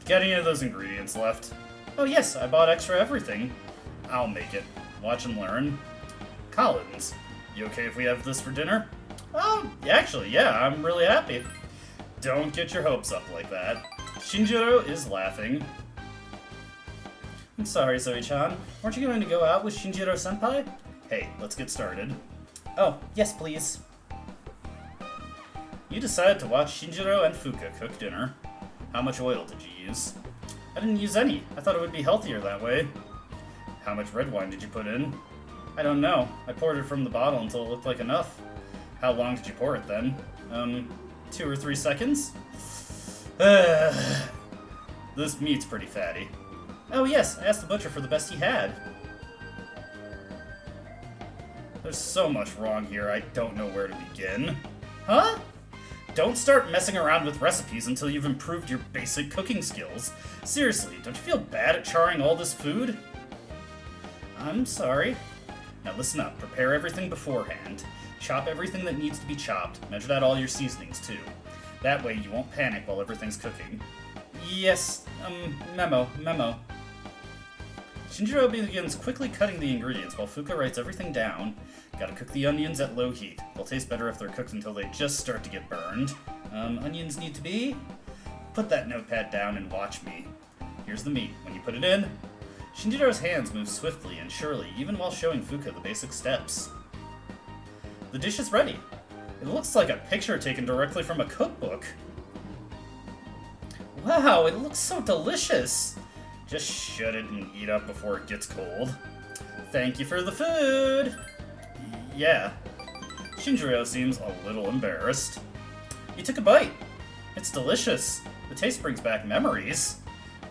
Got any of those ingredients left? Oh yes, I bought extra everything. I'll make it. Watch and learn. Collins, you okay if we have this for dinner? Oh, actually, yeah, I'm really happy. Don't get your hopes up like that. Shinjiro is laughing. I'm sorry, Zoe-chan. Weren't you going to go out with Shinjiro-senpai? Hey, let's get started. Oh, yes, please. You decided to watch Shinjiro and Fuuka cook dinner. How much oil did you use? I didn't use any. I thought it would be healthier that way. How much red wine did you put in? I don't know. I poured it from the bottle until it looked like enough. How long did you pour it then? 2 or 3 seconds? This meat's pretty fatty. Oh yes, I asked the butcher for the best he had. There's so much wrong here, I don't know where to begin. Huh? Don't start messing around with recipes until you've improved your basic cooking skills. Seriously, don't you feel bad at charring all this food? I'm sorry. Now listen up, prepare everything beforehand. Chop everything that needs to be chopped. Measure out all your seasonings, too. That way you won't panic while everything's cooking. Yes, memo. Shinjiro begins quickly cutting the ingredients while Fuuka writes everything down. Gotta cook the onions at low heat. They'll taste better if they're cooked until they just start to get burned. Onions need to be... Put that notepad down and watch me. Here's the meat. When you put it in... Shinjiro's hands move swiftly and surely, even while showing Fuuka the basic steps. The dish is ready. It looks like a picture taken directly from a cookbook. Wow, it looks so delicious! Just shut it and eat up before it gets cold. Thank you for the food! Yeah. Shinjiro seems a little embarrassed. You took a bite. It's delicious. The taste brings back memories.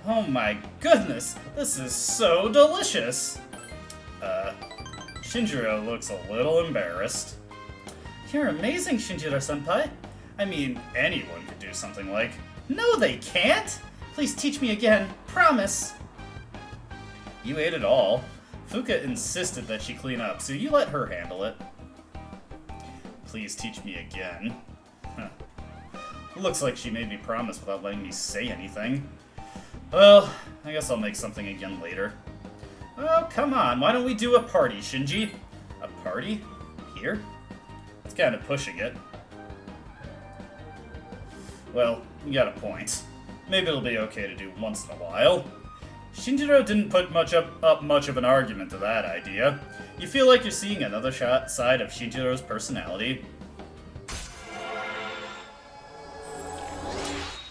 Oh my goodness, this is so delicious! Shinjiro looks a little embarrassed. You're amazing, Shinjiro-senpai. I mean, anyone could do something like... No, they can't! Please teach me again, promise! You ate it all. Fuuka insisted that she clean up, so you let her handle it. Please teach me again. Huh. Looks like she made me promise without letting me say anything. Well, I guess I'll make something again later. Oh, come on, why don't we do a party, Shinji? A party? Here? It's kind of pushing it. Well, you got a point. Maybe it'll be okay to do once in a while. Shinjiro didn't put up much of an argument to that idea. You feel like you're seeing another side of Shinjiro's personality.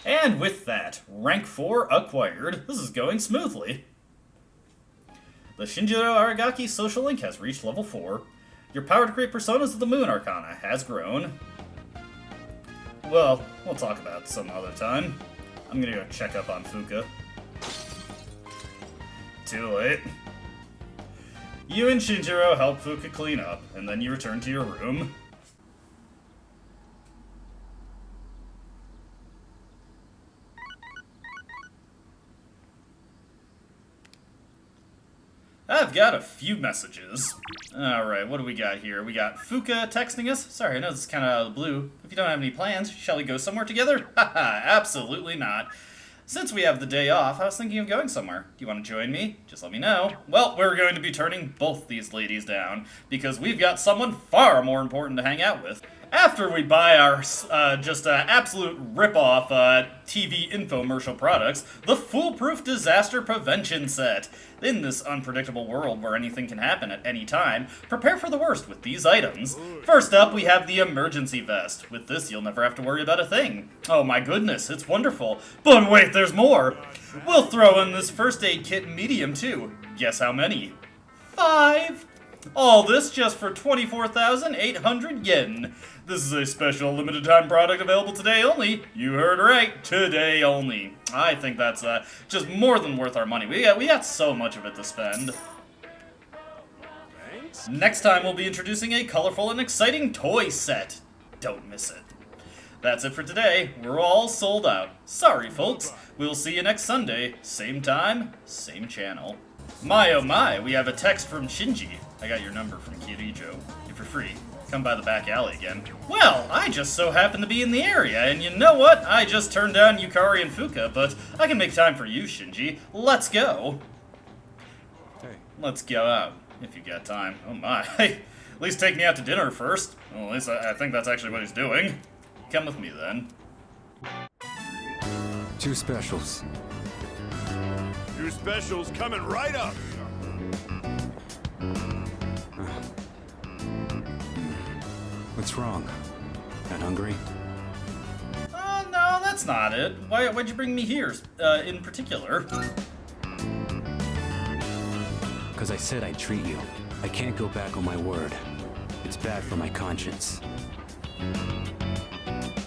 And with that, rank 4 acquired. This is going smoothly. The Shinjiro Aragaki social link has reached level 4. Your power to create personas of the Moon Arcana has grown. Well, we'll talk about it some other time. I'm gonna go check up on Fuuka. Too late. You and Shinjiro help Fuuka clean up, and then you return to your room. I've got a few messages. Alright, what do we got here? We got Fuuka texting us. Sorry, I know this is kind of out of the blue. If you don't have any plans, shall we go somewhere together? Haha, absolutely not. Since we have the day off, I was thinking of going somewhere. Do you want to join me? Just let me know. Well, we're going to be turning both these ladies down, because we've got someone far more important to hang out with. After we buy our absolute rip-off TV infomercial products, the Foolproof Disaster Prevention Set. In this unpredictable world where anything can happen at any time, prepare for the worst with these items. First up, we have the Emergency Vest. With this, you'll never have to worry about a thing. Oh my goodness, it's wonderful. But wait, there's more! We'll throw in this First Aid Kit Medium, too. Guess how many? 5! All this just for 24,800 yen. This is a special limited time product available today only. You heard right, today only. I think that's just more than worth our money. We got so much of it to spend. Thanks. Next time we'll be introducing a colorful and exciting toy set. Don't miss it. That's it for today. We're all sold out. Sorry, folks. We'll see you next Sunday. Same time, same channel. My oh my, we have a text from Shinji. I got your number from Kirijo. If you're free, come by the back alley again. Well, I just so happen to be in the area, and you know what? I just turned down Yukari and Fuuka, but I can make time for you, Shinji. Let's go. Hey. Let's go out, if you got time. Oh my. At least take me out to dinner first. Well, at least I think that's actually what he's doing. Come with me, then. 2 specials. 2 specials coming right up. What's wrong? Not hungry? No, that's not it. Why'd you bring me here, in particular? Because I said I'd treat you. I can't go back on my word. It's bad for my conscience.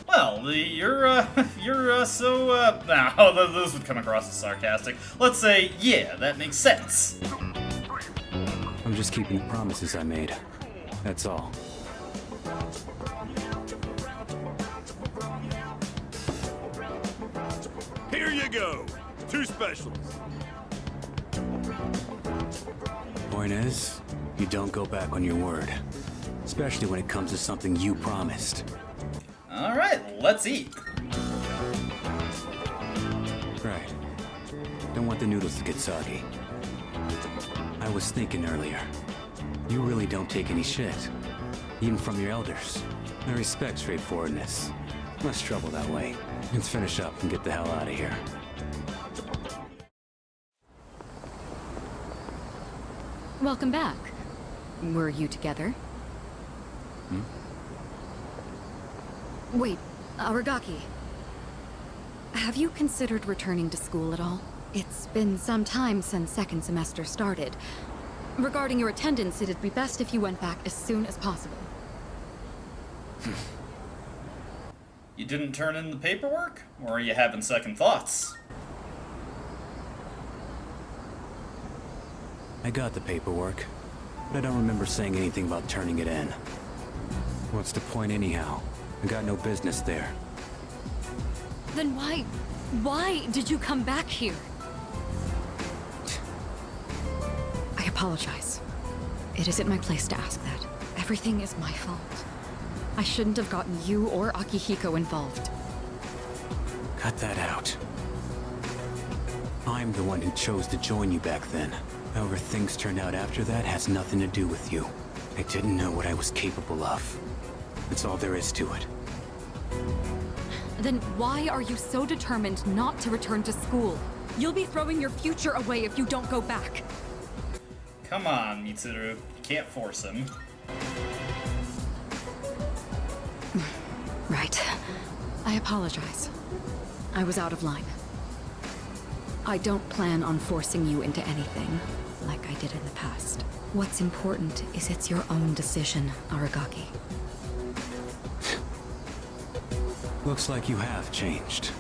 Well, now, this would come across as sarcastic. Let's say, yeah, that makes sense. I'm just keeping the promises I made. That's all. Here you go. 2 specials. Point is, you don't go back on your word. Especially when it comes to something you promised. Alright, let's eat. Right. Don't want the noodles to get soggy. I was thinking earlier. You really don't take any shit. Even from your elders. I respect straightforwardness. Less trouble that way. Let's finish up and get the hell out of here. Welcome back. Were you together? Wait, Aragaki. Have you considered returning to school at all? It's been some time since second semester started. Regarding your attendance, it'd be best if you went back as soon as possible. You didn't turn in the paperwork? Or are you having second thoughts? I got the paperwork, but I don't remember saying anything about turning it in. What's the point anyhow? I got no business there. Then why did you come back here? I apologize. It isn't my place to ask that. Everything is my fault. I shouldn't have gotten you or Akihiko involved. Cut that out. I'm the one who chose to join you back then. However things turned out after that has nothing to do with you. I didn't know what I was capable of. That's all there is to it. Then why are you so determined not to return to school? You'll be throwing your future away if you don't go back. Come on, Mitsuru. You can't force him. Right. I apologize. I was out of line. I don't plan on forcing you into anything, like I did in the past. What's important is it's your own decision, Aragaki. Looks like you have changed.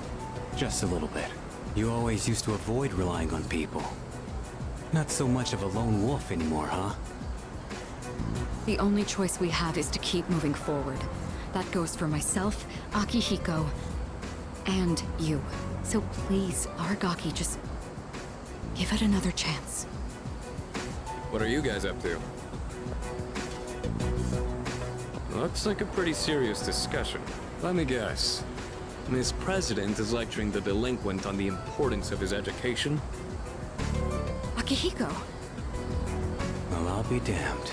Just a little bit. You always used to avoid relying on people. Not so much of a lone wolf anymore, huh? The only choice we have is to keep moving forward. That goes for myself, Akihiko, and you. So please, Aragaki, just give it another chance. What are you guys up to? Looks like a pretty serious discussion. Let me guess. Miss President is lecturing the delinquent on the importance of his education? Akihiko! Well, I'll be damned.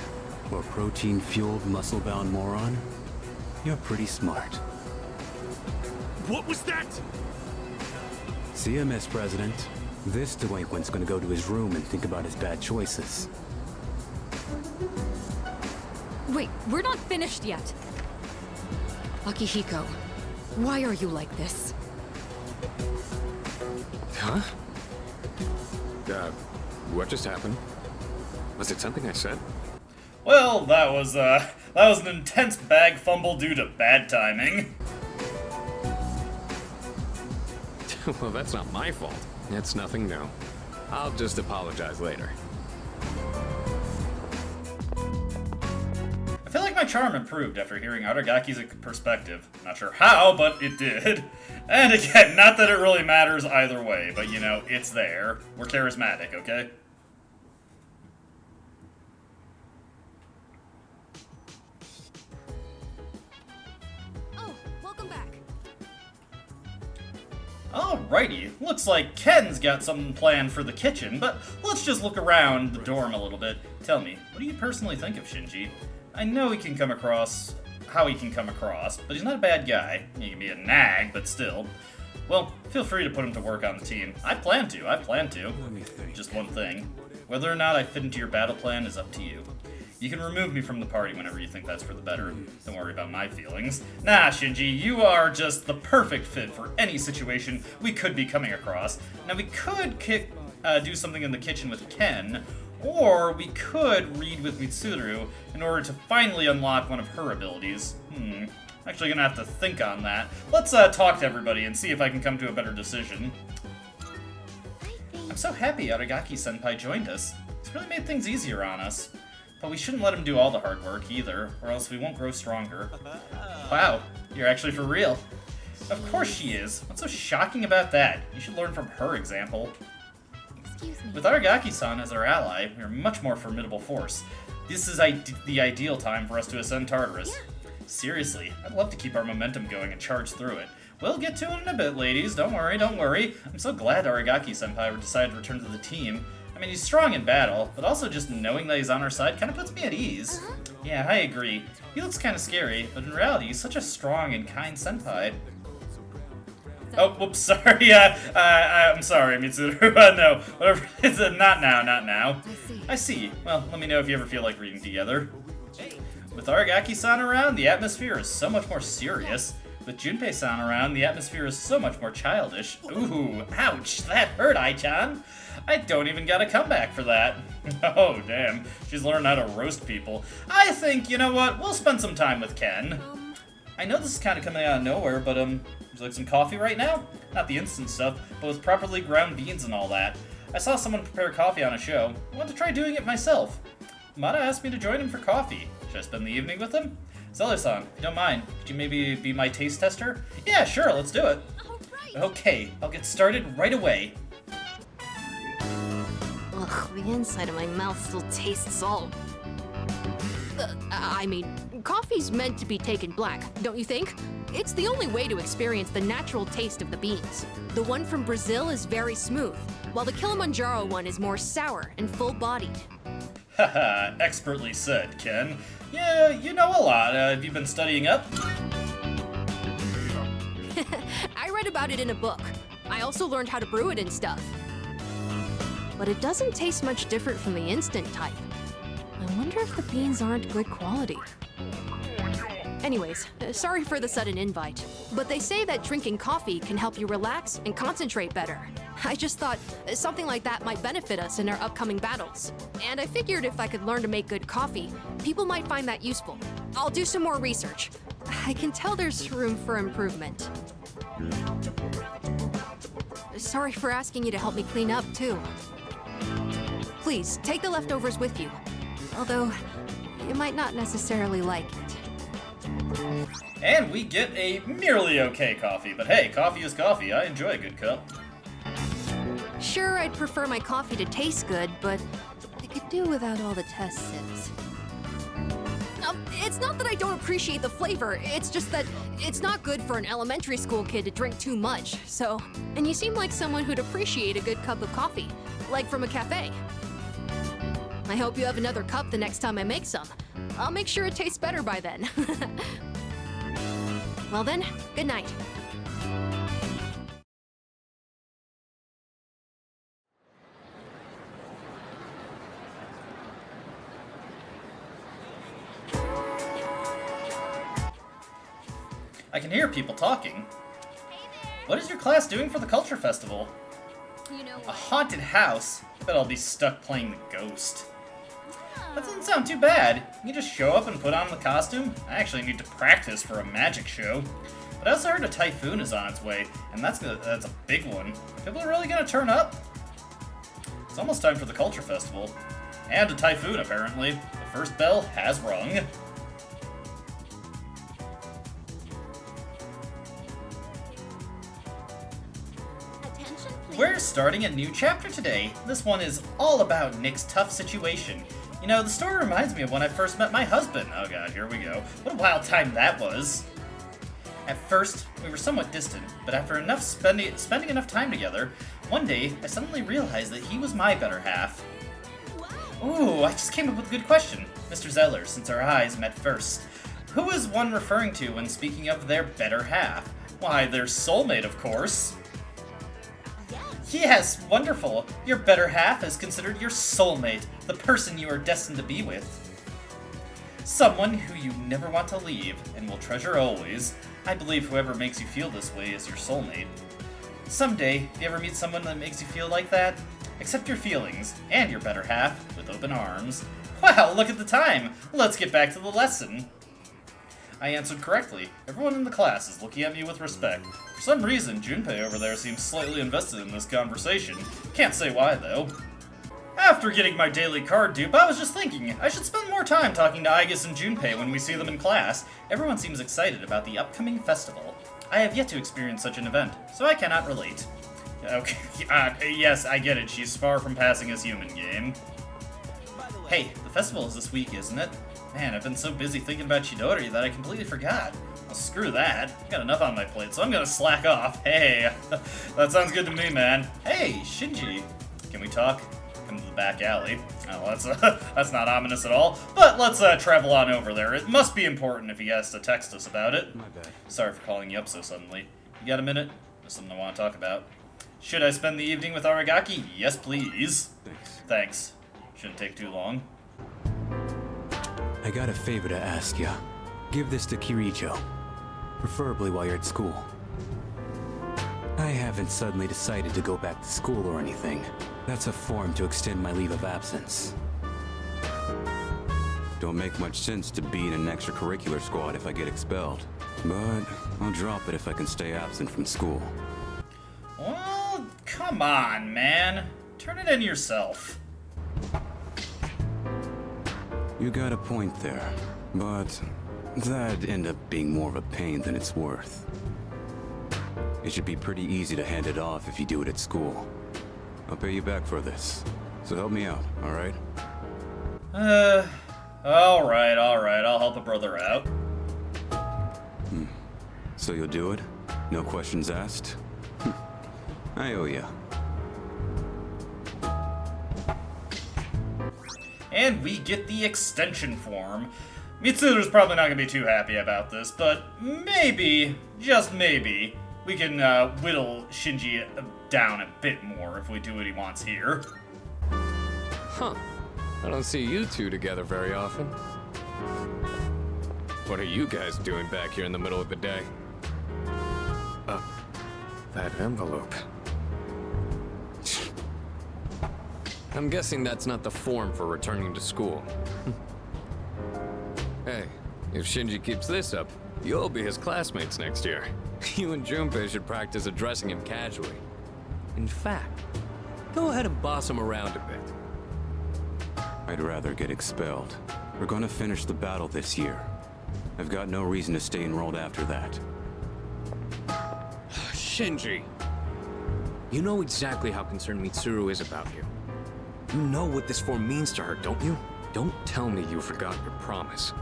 For a protein-fueled, muscle-bound moron, you're pretty smart. What was that? See ya, Miss President. This delinquent's gonna go to his room and think about his bad choices. Wait, we're not finished yet! Akihiko, why are you like this? Huh? What just happened? Was it something I said? Well, that was an intense bag fumble due to bad timing. Well, that's not my fault. It's nothing new. I'll just apologize later. I feel like my charm improved after hearing Aragaki's perspective. Not sure how, but it did. And again, not that it really matters either way, but you know, it's there. We're charismatic, okay? Oh, welcome back. Alrighty, looks like Ken's got something planned for the kitchen, but let's just look around the dorm a little bit. Tell me, what do you personally think of Shinji? I know he can come across how he can come across, but he's not a bad guy. He can be a nag, but still. Well, feel free to put him to work on the team. I plan to. Let me think. Just one thing. Whether or not I fit into your battle plan is up to you. You can remove me from the party whenever you think that's for the better. Don't worry about my feelings. Nah, Shinji, you are just the perfect fit for any situation we could be coming across. Now, we could do something in the kitchen with Ken, or we could read with Mitsuru in order to finally unlock one of her abilities. Actually gonna have to think on that. Let's talk to everybody and see if I can come to a better decision. I'm so happy Aragaki-senpai joined us. It's really made things easier on us. But we shouldn't let him do all the hard work either, or else we won't grow stronger. Wow, you're actually for real. Of course she is. What's so shocking about that? You should learn from her example. Excuse me. With Aragaki-san as our ally, we are a much more formidable force. This is the ideal time for us to ascend Tartarus. Seriously, I'd love to keep our momentum going and charge through it. We'll get to it in a bit, ladies. Don't worry, don't worry. I'm so glad Aragaki-senpai decided to return to the team. I mean, he's strong in battle, but also just knowing that he's on our side kind of puts me at ease. Yeah, I agree. He looks kind of scary, but in reality, he's such a strong and kind senpai. Oh, whoops, sorry. I'm sorry, Mitsuru. No, whatever. It's not now, not now. I see. Well, let me know if you ever feel like reading together. With Aragaki-san around, the atmosphere is so much more serious. With Junpei-san around, the atmosphere is so much more childish. Ooh, ouch, that hurt, Ai-chan. I don't even got a comeback for that. Oh, damn. She's learned how to roast people. I think, you know what, we'll spend some time with Ken. I know this is kind of coming out of nowhere, but, would you like some coffee right now? Not the instant stuff, but with properly ground beans and all that. I saw someone prepare coffee on a show. I want to try doing it myself. Mata asked me to join him for coffee. Should I spend the evening with him? Zeller-san, if you don't mind, could you maybe be my taste tester? Yeah, sure, let's do it. Okay, I'll get started right away. Ugh, the inside of my mouth still tastes all... I mean, coffee's meant to be taken black, don't you think? It's the only way to experience the natural taste of the beans. The one from Brazil is very smooth, while the Kilimanjaro one is more sour and full-bodied. Haha, expertly said, Ken. Yeah, you know a lot. Have you been studying up? I read about it in a book. I also learned how to brew it and stuff. But it doesn't taste much different from the instant type. I wonder if the beans aren't good quality. Anyways, sorry for the sudden invite, but they say that drinking coffee can help you relax and concentrate better. I just thought something like that might benefit us in our upcoming battles. And I figured if I could learn to make good coffee, people might find that useful. I'll do some more research. I can tell there's room for improvement. Sorry for asking you to help me clean up, too. Please, take the leftovers with you. Although, you might not necessarily like it. And we get a merely okay coffee, but hey, coffee is coffee. I enjoy a good cup. Sure, I'd prefer my coffee to taste good, but I could do without all the test sips. It's not that I don't appreciate the flavor, it's just that it's not good for an elementary school kid to drink too much, so... And you seem like someone who'd appreciate a good cup of coffee, like from a cafe. I hope you have another cup the next time I make some. I'll make sure it tastes better by then. Well then, good night. I can hear people talking. What is your class doing for the Culture Festival? You know A haunted house? I bet I'll be stuck playing the ghost. That doesn't sound too bad. You just show up and put on the costume? I actually need to practice for a magic show. But I also heard a typhoon is on its way, and that's a big one. People are really gonna turn up? It's almost time for the Culture Festival. And a typhoon, apparently. The first bell has rung. Attention, please. We're starting a new chapter today. This one is all about Nick's tough situation. You know, the story reminds me of when I first met my husband. Oh god, here we go. What a wild time that was. At first, we were somewhat distant, but after spending enough time together, one day, I suddenly realized that he was my better half. Ooh, I just came up with a good question. Mr. Zeller, since our eyes met first, who is one referring to when speaking of their better half? Why, their soulmate, of course. Yes, wonderful. Your better half is considered your soulmate, the person you are destined to be with. Someone who you never want to leave and will treasure always. I believe whoever makes you feel this way is your soulmate. Someday, if you ever meet someone that makes you feel like that, accept your feelings and your better half with open arms. Wow, look at the time! Let's get back to the lesson. I answered correctly. Everyone in the class is looking at me with respect. For some reason, Junpei over there seems slightly invested in this conversation. Can't say why, though. After getting my daily card dupe, I was just thinking, I should spend more time talking to Aigis and Junpei when we see them in class. Everyone seems excited about the upcoming festival. I have yet to experience such an event, so I cannot relate. Okay, yes, I get it. She's far from passing as human game. Hey, the festival is this week, isn't it? Man, I've been so busy thinking about Chidori that I completely forgot. Well, screw that. I've got enough on my plate, so I'm gonna slack off. Hey, that sounds good to me, man. Hey, Shinji. Can we talk? Come to the back alley. Oh, that's not ominous at all. But let's travel on over there. It must be important if he has to text us about it. My bad. Sorry for calling you up so suddenly. You got a minute? There's something I want to talk about. Should I spend the evening with Aragaki? Yes, please. Thanks. Shouldn't take too long. I got a favor to ask ya. Give this to Kirijo. Preferably while you're at school. I haven't suddenly decided to go back to school or anything. That's a form to extend my leave of absence. Don't make much sense to be in an extracurricular squad if I get expelled. But I'll drop it if I can stay absent from school. Well, come on, man. Turn it in yourself. You got a point there, but that'd end up being more of a pain than it's worth. It should be pretty easy to hand it off if you do it at school. I'll pay you back for this, so help me out, alright? Alright, I'll help a brother out. So you'll do it? No questions asked? I owe ya. And we get the extension form. Mitsuru's probably not going to be too happy about this, but maybe, just maybe, we can whittle Shinji down a bit more if we do what he wants here. Huh. I don't see you two together very often. What are you guys doing back here in the middle of the day? That envelope. I'm guessing that's not the form for returning to school. Hey, if Shinji keeps this up, you'll be his classmates next year. You and Junpei should practice addressing him casually. In fact, go ahead and boss him around a bit. I'd rather get expelled. We're gonna finish the battle this year. I've got no reason to stay enrolled after that. Shinji! You know exactly how concerned Mitsuru is about you. You know what this form means to her, don't you? Don't tell me you forgot your promise.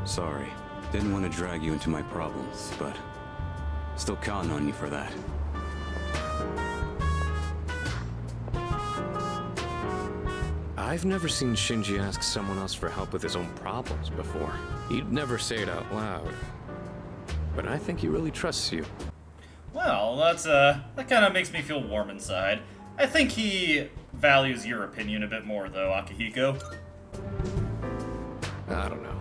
Sorry. Didn't want to drag you into my problems, but still counting on you for that. I've never seen Shinji ask someone else for help with his own problems before. He'd never say it out loud. But I think he really trusts you. Well, that kind of makes me feel warm inside. I think he values your opinion a bit more, though, Akihiko. I don't know.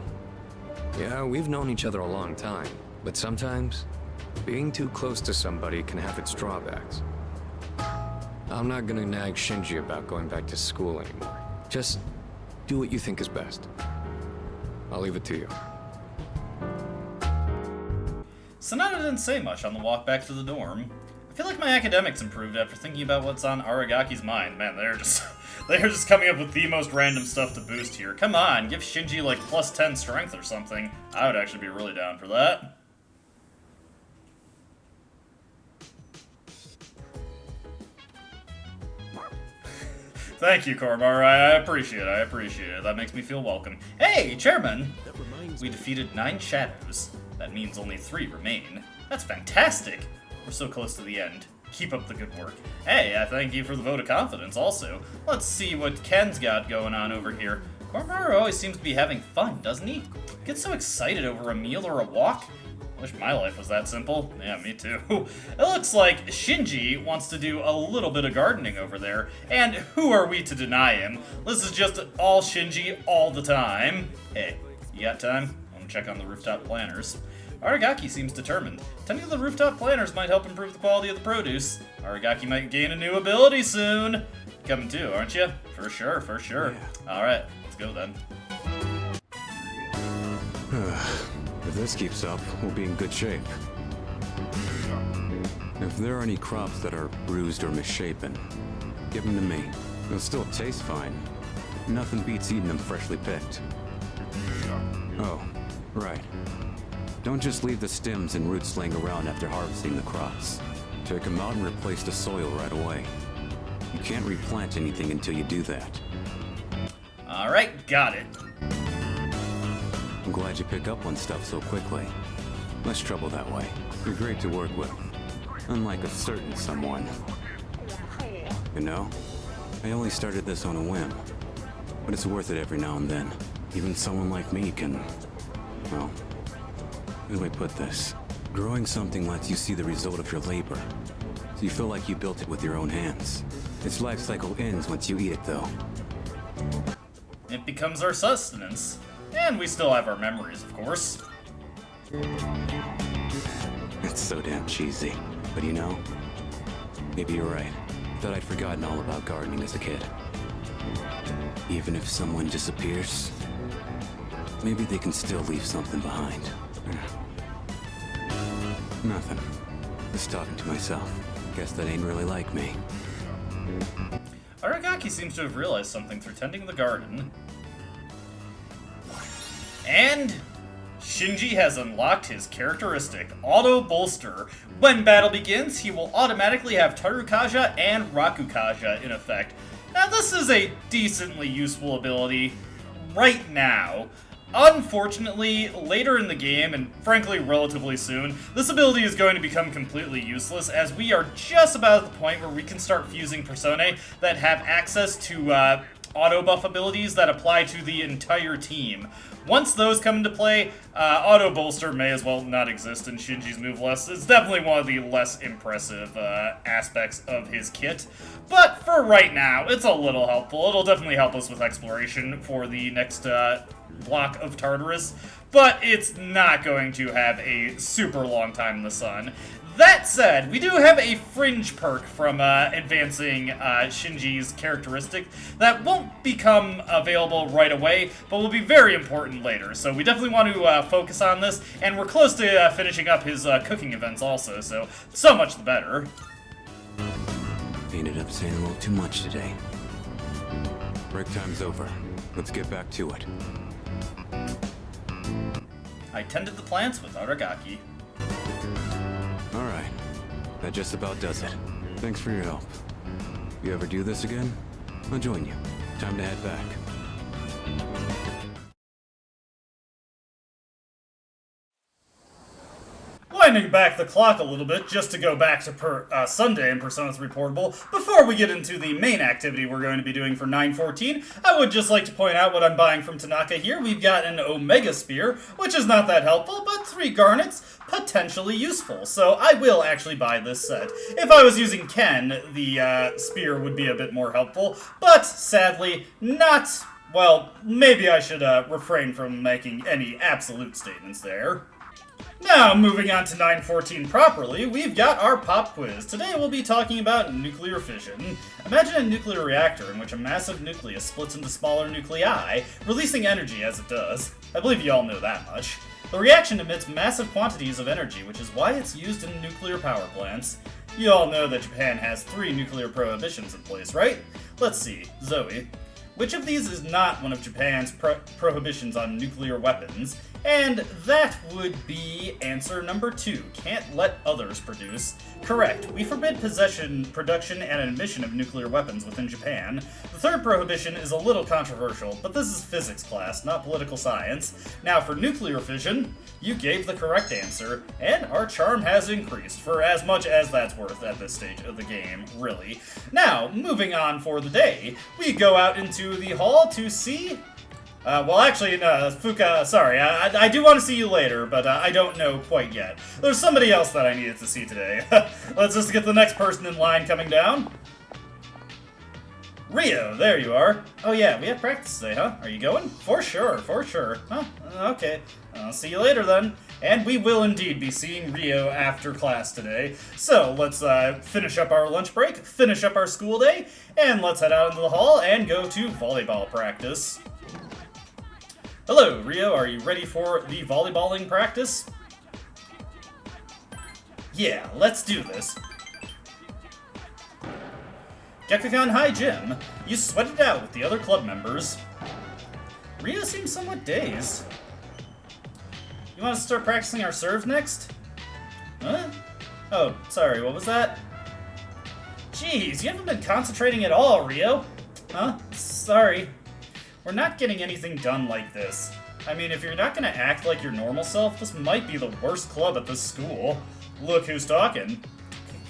Yeah, we've known each other a long time, but sometimes being too close to somebody can have its drawbacks. I'm not gonna nag Shinji about going back to school anymore. Just do what you think is best. I'll leave it to you. Sonata didn't say much on the walk back to the dorm. I feel like my academics improved after thinking about what's on Aragaki's mind. Man, they're just coming up with the most random stuff to boost here. Come on, give Shinji like plus 10 strength or something. I would actually be really down for that. Thank you, Kormar. I appreciate it. That makes me feel welcome. Hey, Chairman! We defeated 9 shadows. That means only 3 remain. That's fantastic! We're so close to the end. Keep up the good work. Hey, I thank you for the vote of confidence also. Let's see what Ken's got going on over here. Kormar always seems to be having fun, doesn't he? Gets so excited over a meal or a walk. Wish my life was that simple. Yeah, me too. It looks like Shinji wants to do a little bit of gardening over there, and who are we to deny him? This is just all Shinji all the time. Hey, you got time? I want to check on the rooftop planters. Aragaki seems determined. Tending to the rooftop planters might help improve the quality of the produce. Aragaki might gain a new ability soon. Coming too, aren't you? For sure, for sure. Yeah. Alright, let's go then. If this keeps up, we'll be in good shape. If there are any crops that are bruised or misshapen, give them to me. They'll still taste fine. Nothing beats eating them freshly picked. Oh, right. Don't just leave the stems and roots laying around after harvesting the crops. Take them out and replace the soil right away. You can't replant anything until you do that. Alright, got it. I'm glad you pick up on stuff so quickly. Less trouble that way. You're great to work with. Unlike a certain someone. You know, I only started this on a whim. But it's worth it every now and then. Even someone like me can... well... how do I put this? Growing something lets you see the result of your labor. So you feel like you built it with your own hands. Its life cycle ends once you eat it, though. It becomes our sustenance. And we still have our memories, of course. It's so damn cheesy. But you know, maybe you're right. Thought I'd forgotten all about gardening as a kid. Even if someone disappears, maybe they can still leave something behind. Nothing. Just talking to myself. Guess that ain't really like me. Aragaki seems to have realized something through tending the garden. And Shinji has unlocked his characteristic, Auto Bolster. When battle begins, he will automatically have Tarukaja and Rakukaja in effect. Now this is a decently useful ability right now. Unfortunately, later in the game, and frankly relatively soon, this ability is going to become completely useless, as we are just about at the point where we can start fusing personae that have access to auto buff abilities that apply to the entire team. Once those come into play, Auto Bolster may as well not exist in Shinji's move list. It's definitely one of the less impressive aspects of his kit. But for right now, it's a little helpful. It'll definitely help us with exploration for the next block of Tartarus, but it's not going to have a super long time in the sun. That said, we do have a fringe perk from advancing Shinji's characteristic that won't become available right away, but will be very important later. So we definitely want to focus on this, and we're close to finishing up his cooking events also, so much the better. Ended up saying a little too much today. Break time's over. Let's get back to it. I tended the plants with Aragaki. Alright. That just about does it. Thanks for your help. If you ever do this again, I'll join you. Time to head back. Winding back the clock a little bit, just to go back to Sunday in Persona 3 Portable, before we get into the main activity we're going to be doing for 9:14, I would just like to point out what I'm buying from Tanaka here. We've got an Omega Spear, which is not that helpful, but 3 garnets, potentially useful, so I will actually buy this set. If I was using Ken, the spear would be a bit more helpful, but sadly, not. Well, maybe I should refrain from making any absolute statements there. Now, moving on to 9:14 properly, we've got our pop quiz. Today we'll be talking about nuclear fission. Imagine a nuclear reactor in which a massive nucleus splits into smaller nuclei, releasing energy as it does. I believe you all know that much. The reaction emits massive quantities of energy, which is why it's used in nuclear power plants. You all know that Japan has 3 nuclear prohibitions in place, right? Let's see, Zoe. Which of these is not one of Japan's prohibitions on nuclear weapons? And that would be answer number 2. Can't let others produce. Correct. We forbid possession, production, and emission of nuclear weapons within Japan. The third prohibition is a little controversial, but this is physics class, not political science. Now for nuclear fission, you gave the correct answer, and our charm has increased, for as much as that's worth at this stage of the game, really. Now, moving on for the day, we go out into the hall to see... well, actually, no, Fuuka, sorry, I do want to see you later, but I don't know quite yet. There's somebody else that I needed to see today. Let's just get the next person in line coming down. Rio, there you are. Oh yeah, we have practice today, huh? Are you going? For sure, for sure. Huh? Okay, I'll see you later then. And we will indeed be seeing Rio after class today. So let's finish up our lunch break, finish up our school day, and let's head out into the hall and go to volleyball practice. Hello, Rio, are you ready for the volleyballing practice? Yeah, let's do this. Gekukan High Gym, you sweated out with the other club members. Rio seems somewhat dazed. You want us to start practicing our serve next? Huh? Oh, sorry, what was that? Jeez, you haven't been concentrating at all, Rio. Huh? Sorry. We're not getting anything done like this. I mean, if you're not gonna act like your normal self, this might be the worst club at this school. Look who's talking.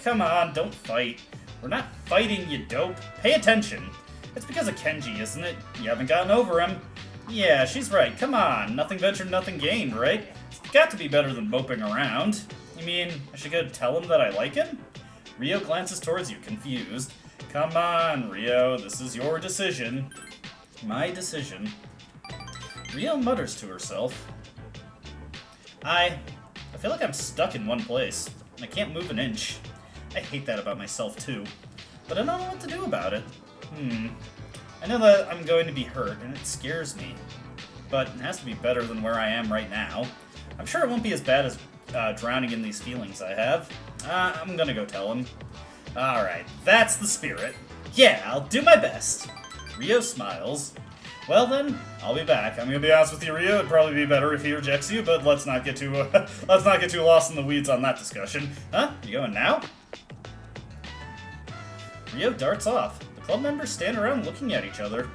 Come on, don't fight. We're not fighting, you dope. Pay attention. It's because of Kenji, isn't it? You haven't gotten over him. Yeah, she's right. Come on. Nothing ventured, nothing gained, right? It's got to be better than moping around. You mean, I should go tell him that I like him? Rio glances towards you, confused. Come on, Rio. This is your decision. My decision. Rio mutters to herself. I feel like I'm stuck in one place. I can't move an inch. I hate that about myself, too. But I don't know what to do about it. I know that I'm going to be hurt, and it scares me. But it has to be better than where I am right now. I'm sure it won't be as bad as drowning in these feelings I have. I'm gonna go tell him. Alright, that's the spirit. Yeah, I'll do my best. Rio smiles. Well then, I'll be back. I'm gonna be honest with you, Rio. It'd probably be better if he rejects you, but let's not get too lost in the weeds on that discussion. Huh? You going now? Rio darts off. The club members stand around looking at each other.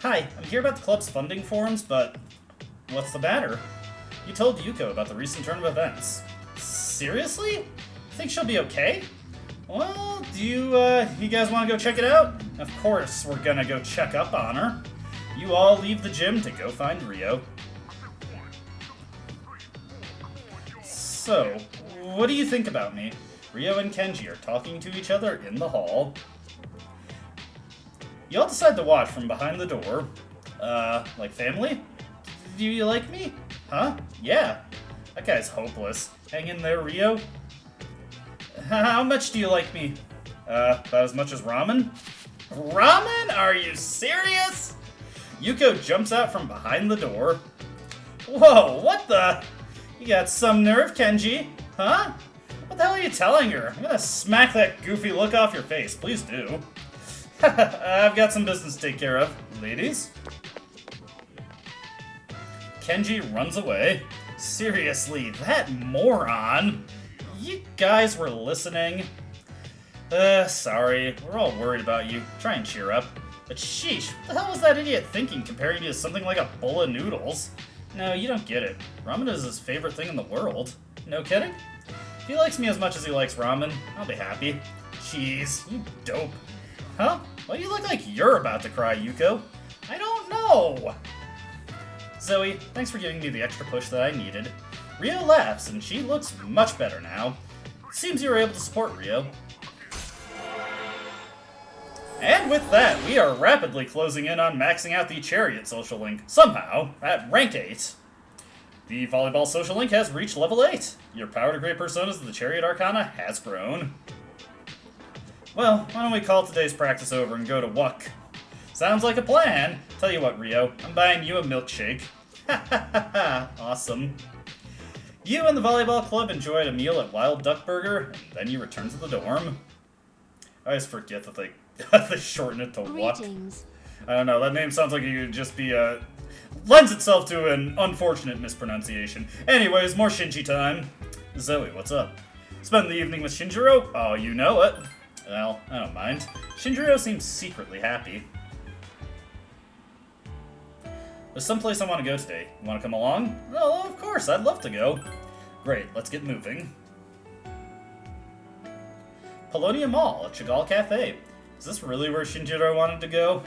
Hi, I'm here about the club's funding forums, but what's the matter? You told Yuko about the recent turn of events. Seriously? Think she'll be okay? Well, do you guys want to go check it out? Of course, we're gonna go check up on her. You all leave the gym to go find Rio. So, what do you think about me? Rio and Kenji are talking to each other in the hall. You all decide to watch from behind the door. Like family? Do you like me? Huh? Yeah. That guy's hopeless. Hang in there, Rio. How much do you like me? About as much as ramen? Ramen? Are you serious? Yuko jumps out from behind the door. Whoa, what the? You got some nerve, Kenji. Huh? What the hell are you telling her? I'm gonna smack that goofy look off your face. Please do. I've got some business to take care of. Ladies? Kenji runs away. Seriously, that moron. You guys were listening. Sorry. We're all worried about you. Try and cheer up. But sheesh, what the hell was that idiot thinking comparing you to something like a bowl of noodles? No, you don't get it. Ramen is his favorite thing in the world. No kidding? If he likes me as much as he likes ramen, I'll be happy. Jeez, you dope. Huh? Why do you look like you're about to cry, Yuko? I don't know! Zoe, thanks for giving me the extra push that I needed. Rio laughs, and she looks much better now. Seems you were able to support Rio. And with that, we are rapidly closing in on maxing out the Chariot social link, somehow, at rank 8. The volleyball social link has reached level 8. Your power to create personas of the Chariot Arcana has grown. Well, why don't we call today's practice over and go to Wuck? Sounds like a plan. Tell you what, Rio, I'm buying you a milkshake. Ha ha ha ha, awesome. You and the volleyball club enjoyed a meal at Wild Duck Burger, and then you return to the dorm. I always forget that they shorten it to Wuck. Greetings. I don't know, that name sounds like it could just be lends itself to an unfortunate mispronunciation. Anyways, more Shinji time. Zoe, what's up? Spend the evening with Shinjiro? Oh, you know it. Well, I don't mind. Shinjiro seems secretly happy. There's someplace I want to go today. You want to come along? Oh, of course, I'd love to go. Great, let's get moving. Paulownia Mall at Chagall Cafe. Is this really where Shinjiro wanted to go?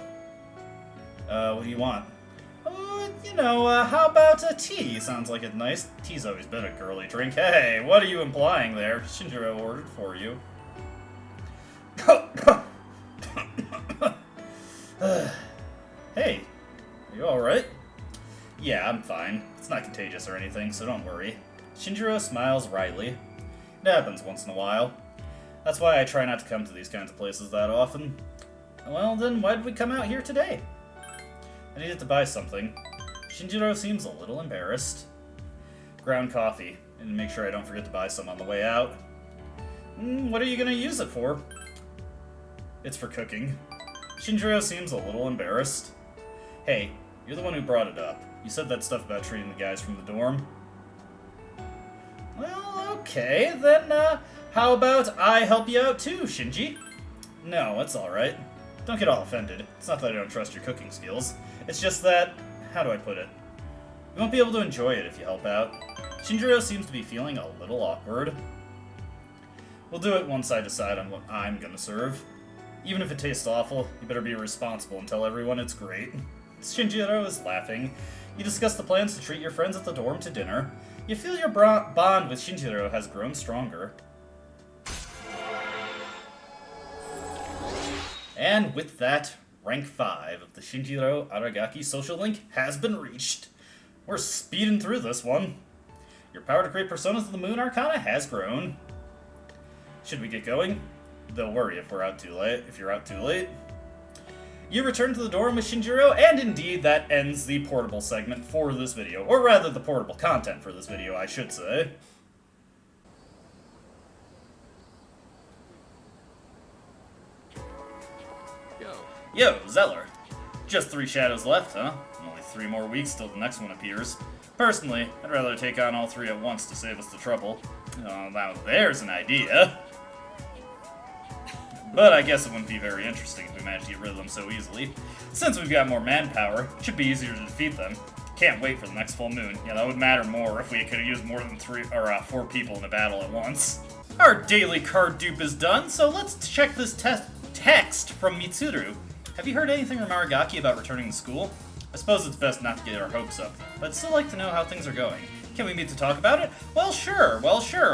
What do you want? How about a tea? Sounds like it's nice. Tea's always been a girly drink. Hey, what are you implying there? Shinjiro ordered for you. Hey, are you alright? Yeah, I'm fine. It's not contagious or anything, so don't worry. Shinjiro smiles wryly. It happens once in a while. That's why I try not to come to these kinds of places that often. Well, then why did we come out here today? I needed to buy something. Shinjiro seems a little embarrassed. Ground coffee, and make sure I don't forget to buy some on the way out. What are you gonna use it for? It's for cooking. Shinjiro seems a little embarrassed. Hey, you're the one who brought it up. You said that stuff about treating the guys from the dorm. Well, okay, then, how about I help you out too, Shinji? No, it's alright. Don't get all offended. It's not that I don't trust your cooking skills. It's just that, how do I put it? You won't be able to enjoy it if you help out. Shinjiro seems to be feeling a little awkward. We'll do it once I decide on what I'm gonna serve. Even if it tastes awful, you better be responsible and tell everyone it's great. Shinjiro is laughing. You discuss the plans to treat your friends at the dorm to dinner. You feel your bond with Shinjiro has grown stronger. And with that, rank 5 of the Shinjiro Aragaki social link has been reached. We're speeding through this one. Your power to create personas of the Moon Arcana has grown. Should we get going? They'll worry if we're out too late. If you're out too late. You return to the dorm with Shinjiro, and indeed that ends the portable segment for this video. Or rather, the portable content for this video, I should say. Yo, Zeller. Just 3 shadows left, huh? Only 3 more weeks till the next one appears. Personally, I'd rather take on all 3 at once to save us the trouble. Now there's an idea. But I guess it wouldn't be very interesting if we managed to get rid of them so easily. Since we've got more manpower, it should be easier to defeat them. Can't wait for the next full moon. Yeah, that would matter more if we could have used more than 4 people in a battle at once. Our daily card dupe is done, so let's check this text from Mitsuru. Have you heard anything from Aragaki about returning to school? I suppose it's best not to get our hopes up, but I'd still like to know how things are going. Can we meet to talk about it? Well, sure.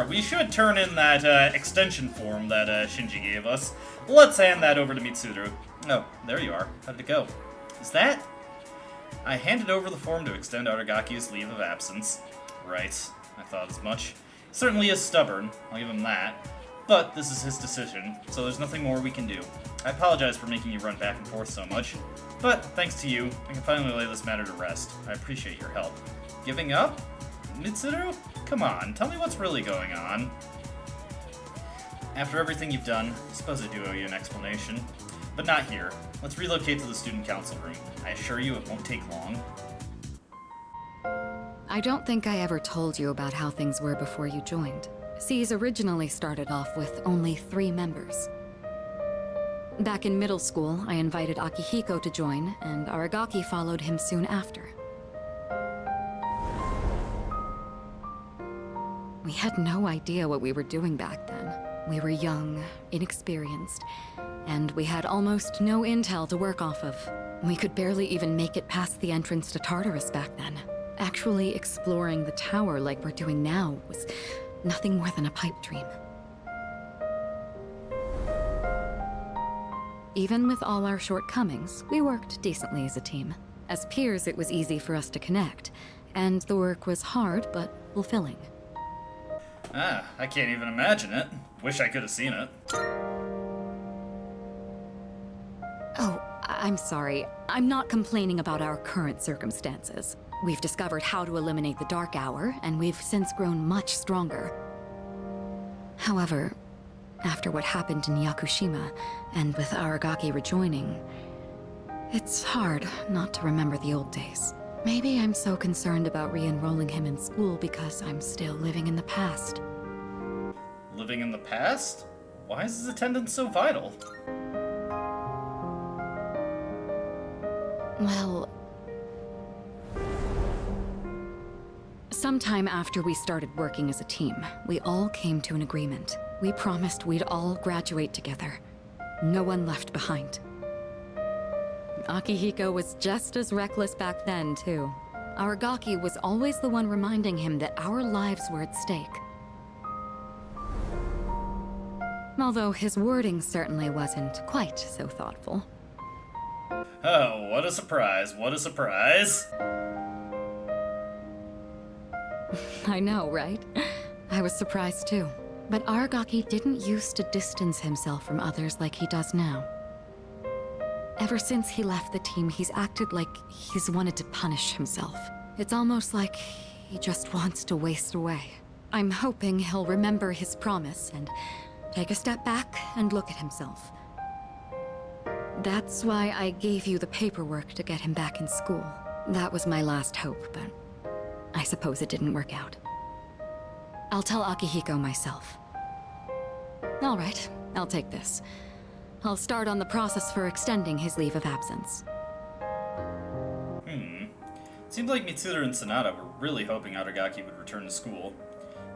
We should turn in that extension form that Shinji gave us. Let's hand that over to Mitsuru. Oh, there you are. How did it go? Is that? I handed over the form to extend Aragaki's leave of absence. Right. I thought as much. He certainly is stubborn. I'll give him that. But this is his decision, so there's nothing more we can do. I apologize for making you run back and forth so much, but thanks to you, I can finally lay this matter to rest. I appreciate your help. Giving up? Mitsuru? Come on, tell me what's really going on. After everything you've done, I suppose I do owe you an explanation. But not here. Let's relocate to the student council room. I assure you it won't take long. I don't think I ever told you about how things were before you joined. C's originally started off with only 3 members. Back in middle school, I invited Akihiko to join, and Aragaki followed him soon after. We had no idea what we were doing back then. We were young, inexperienced, and we had almost no intel to work off of. We could barely even make it past the entrance to Tartarus back then. Actually exploring the tower like we're doing now was nothing more than a pipe dream. Even with all our shortcomings, we worked decently as a team. As peers, it was easy for us to connect, and the work was hard but fulfilling. I can't even imagine it. Wish I could have seen it. Oh, I'm sorry. I'm not complaining about our current circumstances. We've discovered how to eliminate the Dark Hour, and we've since grown much stronger. However, after what happened in Yakushima, and with Aragaki rejoining, it's hard not to remember the old days. Maybe I'm so concerned about re-enrolling him in school because I'm still living in the past. Living in the past? Why is his attendance so vital? Well, sometime after we started working as a team, we all came to an agreement. We promised we'd all graduate together. No one left behind. Akihiko was just as reckless back then, too. Aragaki was always the one reminding him that our lives were at stake. Although his wording certainly wasn't quite so thoughtful. Oh, what a surprise, what a surprise! I know, right? I was surprised too. But Aragaki didn't used to distance himself from others like he does now. Ever since he left the team, he's acted like he's wanted to punish himself. It's almost like he just wants to waste away. I'm hoping he'll remember his promise and take a step back and look at himself. That's why I gave you the paperwork to get him back in school. That was my last hope, but I suppose it didn't work out. I'll tell Akihiko myself. All right, I'll take this. I'll start on the process for extending his leave of absence. Seems like Mitsuru and Sonata were really hoping Aragaki would return to school.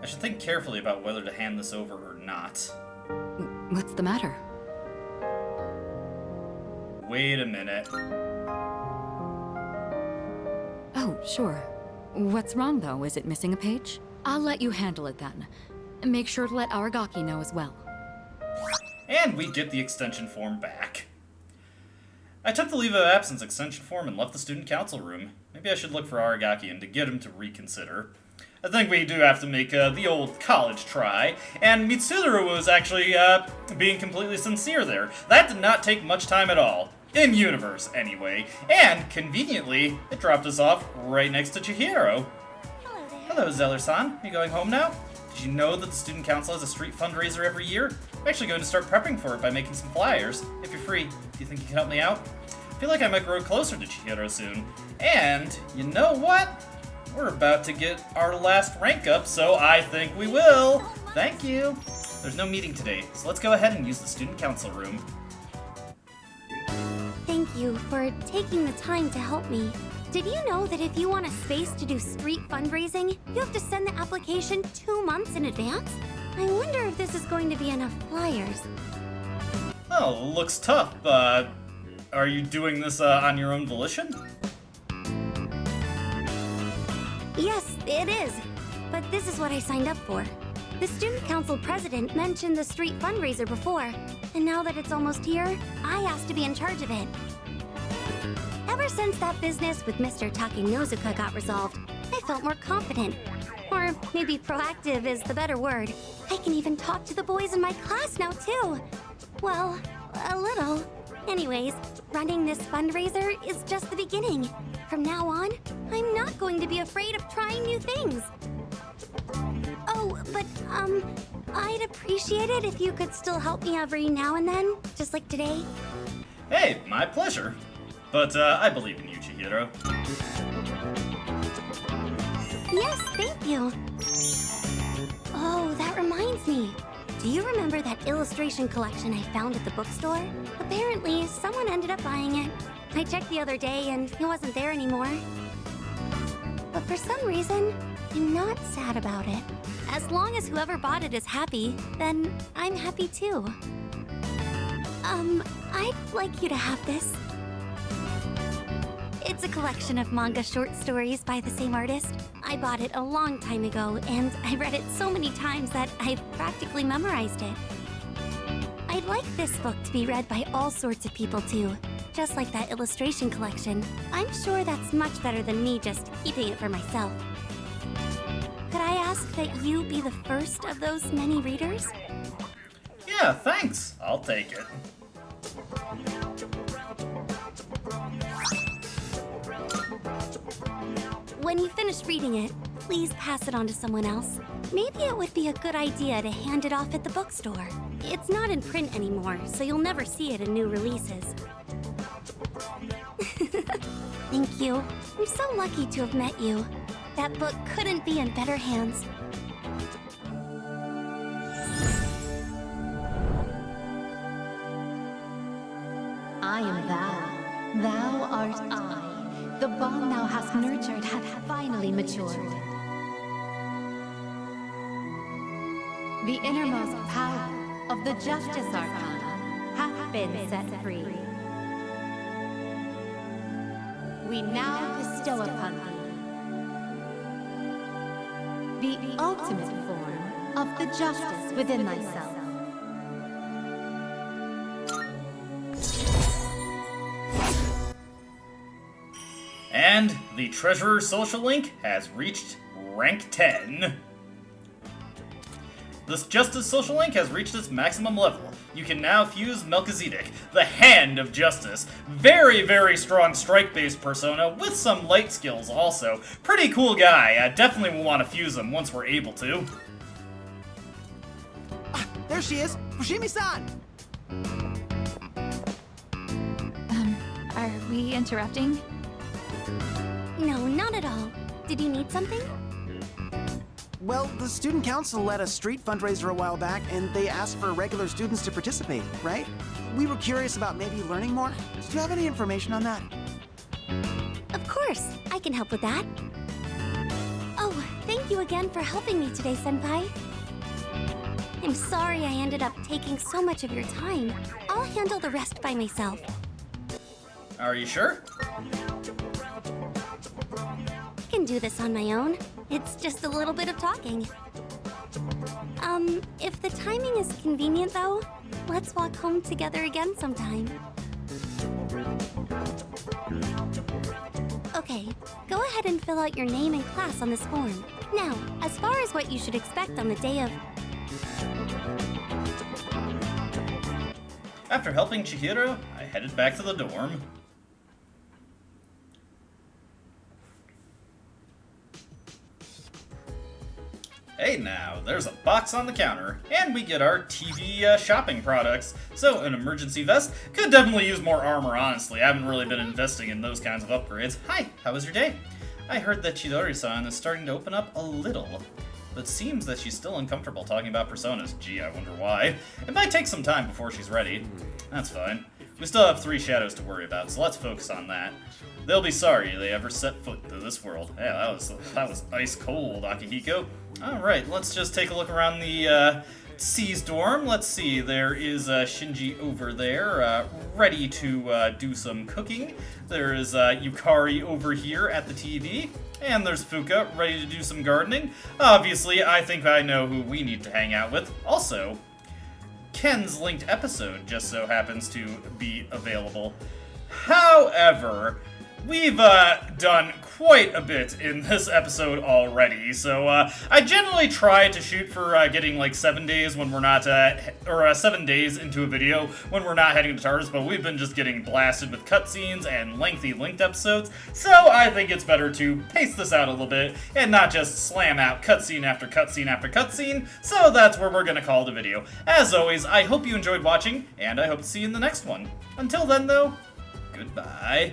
I should think carefully about whether to hand this over or not. What's the matter? Wait a minute. Oh, sure. What's wrong, though? Is it missing a page? I'll let you handle it then. Make sure to let Aragaki know as well. And we get the extension form back. I took the leave of absence extension form and left the student council room. Maybe I should look for Aragaki and to get him to reconsider. I think we do have to make the old college try, and Mitsuru was actually being completely sincere there. That did not take much time at all. In universe, anyway. And, conveniently, it dropped us off right next to Chihiro. Hello there. Hello, Zeller-san. You going home now? Did you know that the student council has a street fundraiser every year? I'm actually going to start prepping for it by making some flyers. If you're free, do you think you can help me out? I feel like I might grow closer to Chihiro soon. And, you know what? We're about to get our last rank up, so I think we will. Thank you. There's no meeting today, so let's go ahead and use the student council room. Thank you for taking the time to help me. Did you know that if you want a space to do street fundraising, you have to send the application 2 months in advance? I wonder if this is going to be enough flyers. Oh, looks tough. Are you doing this on your own volition? Yes, it is. But this is what I signed up for. The student council president mentioned the street fundraiser before, and now that it's almost here, I asked to be in charge of it. Ever since that business with Mr. Takenozuka got resolved, I felt more confident. Or maybe proactive is the better word. I can even talk to the boys in my class now, too. Well, a little. Anyways, running this fundraiser is just the beginning. From now on, I'm not going to be afraid of trying new things. Oh, but, I'd appreciate it if you could still help me every now and then, just like today. Hey, my pleasure. But, I believe in you, Chihiro. Yes, thank you. Oh, that reminds me. Do you remember that illustration collection I found at the bookstore? Apparently, someone ended up buying it. I checked the other day and it wasn't there anymore. But for some reason, I'm not sad about it. As long as whoever bought it is happy, then I'm happy too. I'd like you to have this. It's a collection of manga short stories by the same artist. I bought it a long time ago, and I read it so many times that I've practically memorized it. I'd like this book to be read by all sorts of people too, just like that illustration collection. I'm sure that's much better than me just keeping it for myself. Could I ask that you be the first of those many readers? Yeah, thanks. I'll take it. When you finish reading it, please pass it on to someone else. Maybe it would be a good idea to hand it off at the bookstore. It's not in print anymore, so you'll never see it in new releases. Thank you. I'm so lucky to have met you. That book couldn't be in better hands. I am thou. Thou art I. The bond thou hast nurtured hath finally matured. The innermost power of the Justice Arcana hath been set free. We now bestow upon thee the ultimate form of the justice within thyself. And the Treasurer's social link has reached rank 10. This Justice social link has reached its maximum level. You can now fuse Melchizedek, the Hand of Justice. Very, very strong strike-based persona with some light skills also. Pretty cool guy. I definitely will want to fuse him once we're able to. Ah, there she is! Fushimi-san! Are we interrupting? No, not at all. Did you need something? Well, the student council led a street fundraiser a while back, and they asked for regular students to participate, right? We were curious about maybe learning more. Do you have any information on that? Of course, I can help with that. Oh, thank you again for helping me today, Senpai. I'm sorry I ended up taking so much of your time. I'll handle the rest by myself. Are you sure? I can do this on my own. It's just a little bit of talking. If the timing is convenient though, let's walk home together again sometime. Okay, go ahead and fill out your name and class on this form. Now, as far as what you should expect on the day of... After helping Chihiro, I headed back to the dorm. Hey now, there's a box on the counter, and we get our TV shopping products. So, an emergency vest could definitely use more armor, honestly. I haven't really been investing in those kinds of upgrades. Hi, how was your day? I heard that Chidori-san is starting to open up a little, but seems that she's still uncomfortable talking about personas. Gee, I wonder why. It might take some time before she's ready. That's fine. We still have 3 shadows to worry about, so let's focus on that. They'll be sorry they ever set foot into this world. Yeah, that was ice cold, Akihiko. Alright, let's just take a look around the C's dorm. Let's see, there is Shinji over there, ready to do some cooking. There is Yukari over here at the TV. And there's Fuuka, ready to do some gardening. Obviously, I think I know who we need to hang out with. Also, Ken's linked episode just so happens to be available. However, we've done quite a bit in this episode already, so I generally try to shoot for getting like 7 days when we're not, 7 days into a video when we're not heading to Tartarus, but we've been just getting blasted with cutscenes and lengthy linked episodes, so I think it's better to pace this out a little bit and not just slam out cutscene after cutscene after cutscene, so that's where we're gonna call it a video. As always, I hope you enjoyed watching, and I hope to see you in the next one. Until then, though, goodbye.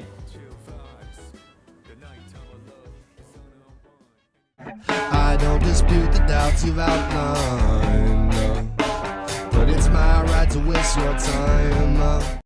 I don't dispute the doubts you've outlined, but it's my right to waste your time.